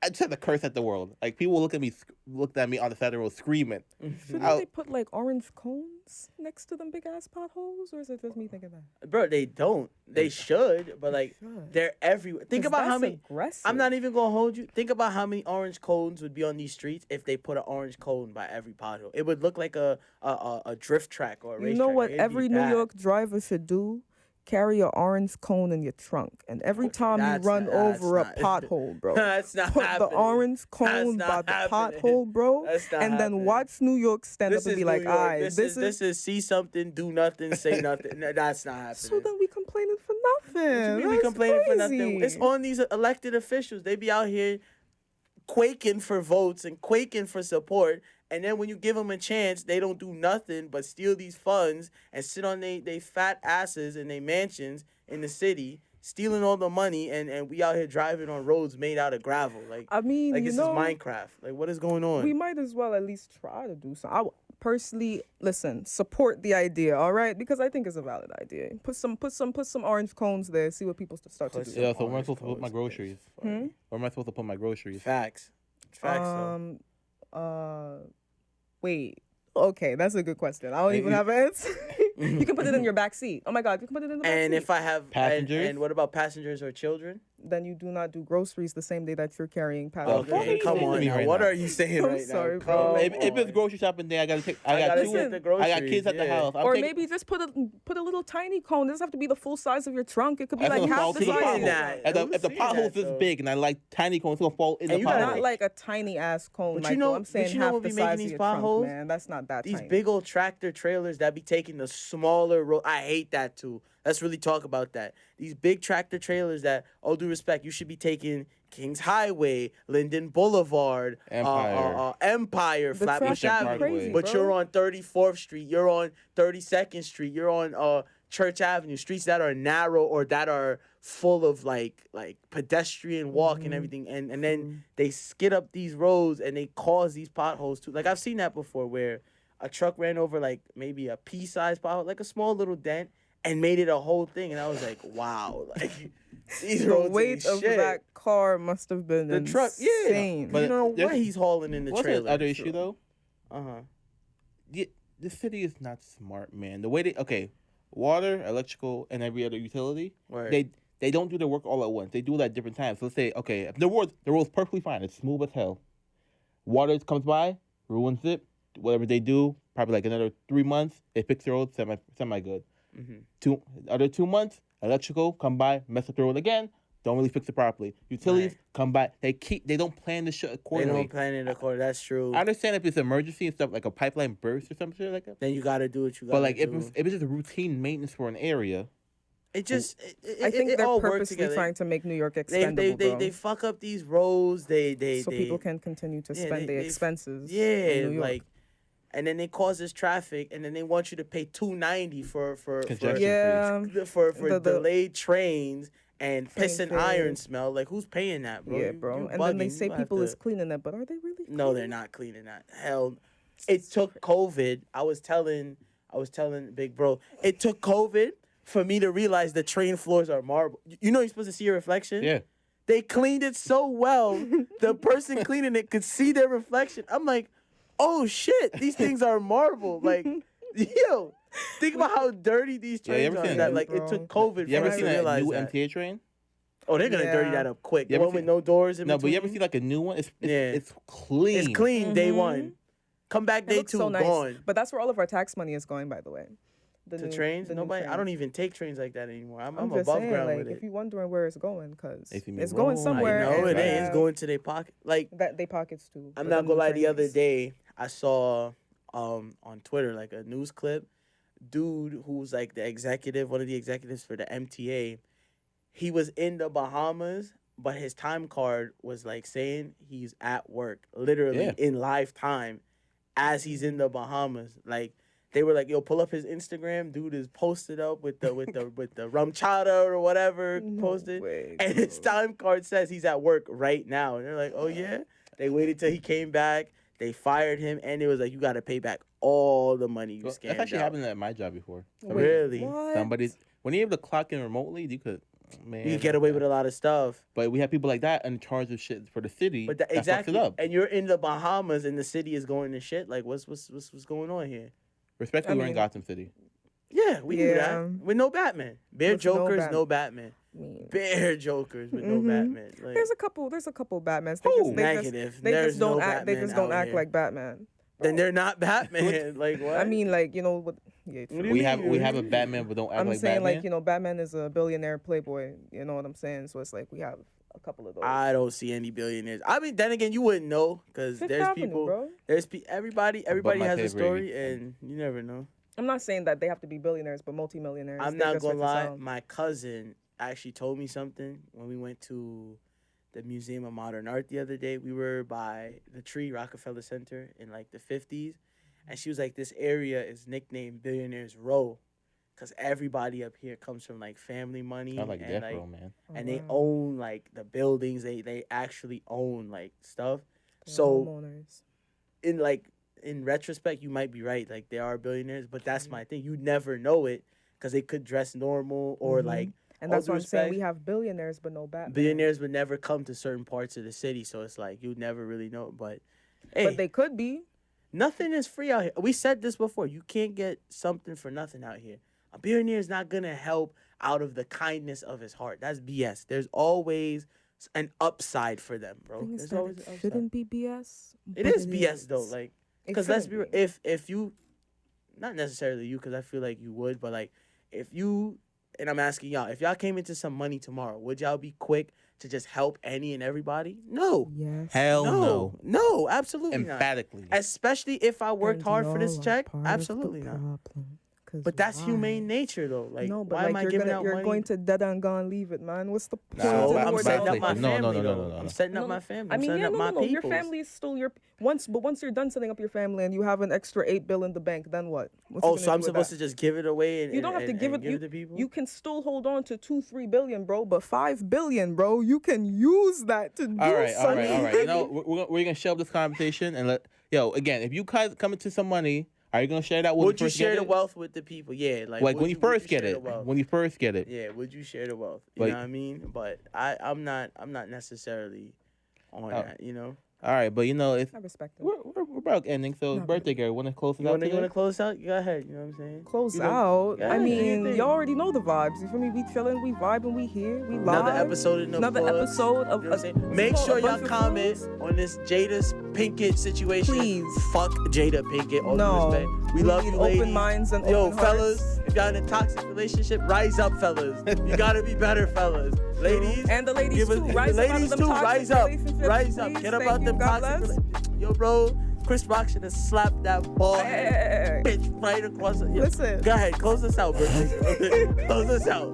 I just had to curse at the world. Like, people looked at me on the side of the road screaming. Shouldn't they put, like, orange cones next to them big-ass potholes? Or is it just me thinking that? Bro, they don't. They should, but, like, they're everywhere. Think about how many... Aggressive. I'm not even going to hold you. Think about how many orange cones would be on these streets if they put an orange cone by every pothole. It would look like a drift track or a racetrack. You know what every New York driver should do? Carry an orange cone in your trunk, and every time you run over a pothole, bro, put the orange cone by the pothole, bro, and then watch New York stand up and be like, "Alright, this is see something, do nothing, say nothing." No, that's not happening. So then we complaining for nothing. We complaining for nothing. It's on these elected officials. They be out here quaking for votes and quaking for support. And then when you give them a chance, they don't do nothing but steal these funds and sit on they fat asses in their mansions in the city, stealing all the money, and we out here driving on roads made out of gravel. Like, I mean, like this is Minecraft. Like, what is going on? We might as well at least try to do something. I personally, listen, support the idea, all right? Because I think it's a valid idea. Put some orange cones there. See what people start to do. Yeah. So where am I supposed to put my groceries? Where am I supposed to put my groceries? Facts. Though. Wait. Okay, that's a good question. I don't even have an answer. You can put it in your back seat. Oh my God, you can put it in the back seat. And if I have passengers, and what about passengers or children? Then you do not do groceries the same day that you're carrying passengers. Okay, come on now. What are you saying right now? Sorry, bro. If it's grocery shopping day, I got kids at the house. Or maybe just put a little tiny cone. It doesn't have to be the full size of your trunk. It could be like half the size. If the pothole's this big and I like tiny cones, it's gonna fall in the pothole. Not like a tiny ass cone, Michael. I'm saying half the size of your trunk, man. That's not that tiny. These big old tractor trailers that be taking the smaller road. I hate that too. Let's really talk about that. These big tractor trailers that, all due respect, you should be taking Kings Highway, Linden Boulevard, Empire, Flatbush Avenue. Crazy, but bro. you're on 34th Street, you're on 32nd Street, you're on Church Avenue, streets that are narrow or that are full of like pedestrian walk and everything. And then they skid up these roads and they cause these potholes too. Like, I've seen that before where a truck ran over like maybe a pea-sized pothole, like a small little dent, and made it a whole thing. And I was like, wow, like these roads. The weight of that car must have been insane. Truck, yeah. But you don't know what he's hauling in the trailer. What's the other issue though? Uh-huh. The city is not smart, man. The way water, electrical, and every other utility, they don't do their work all at once. They do it at different times. So let's say, okay, if the road's perfectly fine, it's smooth as hell. Water comes by, ruins it. Whatever they do, probably like another 3 months, they fix the road semi good. 2 months, electrical come by, mess up the road again, don't really fix it properly. Utilities come by, they don't plan the shit accordingly. They don't plan it accordingly. That's true. I understand if it's emergency and stuff, like a pipeline burst or some shit like that. Then you gotta do what you gotta do. But like if it's just a routine maintenance for an area, it just I think it they're all purposely trying to make New York expendable. They fuck up these roads. So people can continue to spend their expenses. Yeah, like. And then they cause this traffic, and then they want you to pay $2.90 for delayed trains and piss and iron smell. Like, who's paying that, bro? Yeah, bro. And then they say people is cleaning that, but are they really? No, they're not cleaning that. Hell, it took COVID. I was telling Big Bro, it took COVID for me to realize the train floors are marble. You know, you're supposed to see your reflection. Yeah. They cleaned it so well, the person cleaning it could see their reflection. I'm like, oh shit, these things are marble. Like, yo, think about how dirty these trains are. That like it took COVID you for ever us seen to a realize new that. MTA train? Oh, they're gonna dirty that up quick. The one with no doors in between. But you ever see like a new one? It's clean. It's clean day one. Come back day two, so nice. gone. But that's where all of our tax money is going, by the way. to trains. the new Nobody. I trains. don't even take trains like that anymore. I'm I'm just above saying, ground like, with if it. you're wondering where it's going, because If you mean it's going roll, somewhere. I know and it they is have going to their pocket. Like that they pockets too. I'm with not them gonna new lie. The other trains. day I saw on Twitter like a news clip. Dude who's like the executive, one of the executives for the MTA. He was in the Bahamas, but his time card was like saying he's at work, literally Yeah. in live time, as he's in the Bahamas. Like they were like, "Yo, pull up his Instagram." Dude is posted up with the rum chata or whatever No posted, way, and his bro. time card says he's at work right now. And they're like, "Oh yeah." They waited till he came back. They fired him, and it was like, "You got to pay back all the money you Well, scammed that's actually out." happened at my job before. Wait, Really? What? Somebody's when you're able to clock in remotely, you could, man. You can get away with a lot of stuff. But we have people like that in charge of shit for the city. But that fucks exactly, it up. and you're in the Bahamas, and the city is going to shit. Like, what's going on here? Respectfully, I we're in mean- Gotham City. Yeah, we knew Yeah. that. With no Batman, bare With no Jokers, no Batman. I mean, Bare Jokers with no Mhm. Batman. Like, there's a couple Batmans. negative. They There's just don't no act. They Batman just don't out act here. like Batman. Then they're not Batman. Like what? I mean, like, you know what? Yeah, What true. do you We mean? have a Batman, but don't act I'm like saying, Batman. like, you know, Batman is a billionaire playboy. You know what I'm saying? So it's like we have a couple of those. I don't see any billionaires. I mean, then again, you wouldn't know because Fifth there's Avenue, people. bro. Everybody my has a favorite. story, and you never know. I'm not saying that they have to be billionaires, but multimillionaires. I'm They not just gonna fit the lie. sound. My cousin actually told me something when we went to the Museum of Modern Art the other day. We were by the Tree Rockefeller Center in like the 50s, and she was like, "This area is nicknamed Billionaires Row, because everybody up here comes from like family money I like and Death like Row, man. Oh, and they wow. own like the buildings. They actually own like stuff. They're So homeowners. in retrospect, you might be right. Like they are billionaires, but that's Mhm. my thing. You never know it because they could dress normal or Mhm. like And all that's due what I'm saying. We respect, have billionaires, but no Batman. billionaires would never come to certain parts of the city. So it's like you never really know. But hey, But they could be. nothing is free out here. We said this before. You can't get something for nothing out here. A billionaire is not gonna help out of the kindness of his heart. That's BS. There's always an upside for them, bro. Thing is There's that always it an upside. shouldn't be BS. It but is BS though. is. Like, It because let's be shouldn't real. If you, not necessarily you, because I feel like you would, but like if you, and I'm asking y'all, if y'all came into some money tomorrow, would y'all be quick to just help any and everybody? No. Yes. Hell no. No, absolutely not. Emphatically. Especially if I worked And hard for this y'all are check, part of the absolutely not. problem, 'cause But that's why? humane nature, though. Like, No, but why am I like giving you're out you're money? going to dead and gone leave it, man. What's the point? Nah, So of that's I'm more setting than up my No, no, family. no, no, though. no, I'm no. setting No, up no. my family. I I'm mean, setting yeah, up no, my no, no. Your peoples. family is still your once you're done setting up your family and you have an extra $8 billion in the bank, then what? What's Oh, so I'm supposed to just give it away and You don't have to and- give and it. to people? You can still hold on to 2-3 billion, bro, but 5 billion, bro, you can use that to do All right. something. You know, we're gonna shove this conversation and again, if you guys come into some money, are you gonna share that when Would you you first share get the it? wealth with the people? Yeah, like Like would when you would first get share it. the wealth? When you first get it. Yeah, would you share the wealth? You Like- know what I mean? But I'm not necessarily on that. You know. All right, but you know, if I respect it. we're about ending, so Not birthday girl, want to close it You out wanna today? close out? Go ahead. You know what I'm saying? Close You know- out. Yeah, I do your mean, thing. you already know the vibes. You feel me? We chilling, we vibing, we here, we live. Another episode in the Another books. episode of You know what I'm saying? what's it Make called? sure A y'all Bunch of comment Fools? on this Jada Pinkett situation. Please. Fuck Jada Pinkett. All No. due respect. We love need you, open ladies. minds and Yo, open fellas, hearts. if y'all in a toxic relationship, rise up, fellas. You gotta be better, fellas. Ladies, And the ladies give us- too. Rise up out ladies of them too. toxic Rise up. relationships, Rise up. please. Get Thank about you. them God toxic bless. relationships. Yo, bro, Chris Rock should have slapped that ball Hey. bitch right across the. Yo, Listen. Go ahead, close us out, bro. Close us out.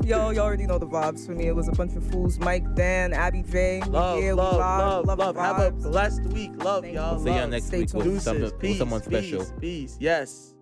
Yo, you already know the vibes for me. It was a bunch of fools. Mike, Dan, Abby J. We Love, here, we love, vibe, love, the love. Have a vibes. blessed week. Love, Thank y'all. you. See y'all Love. next Stay week tuned. with Deuces. someone special. Peace. Yes.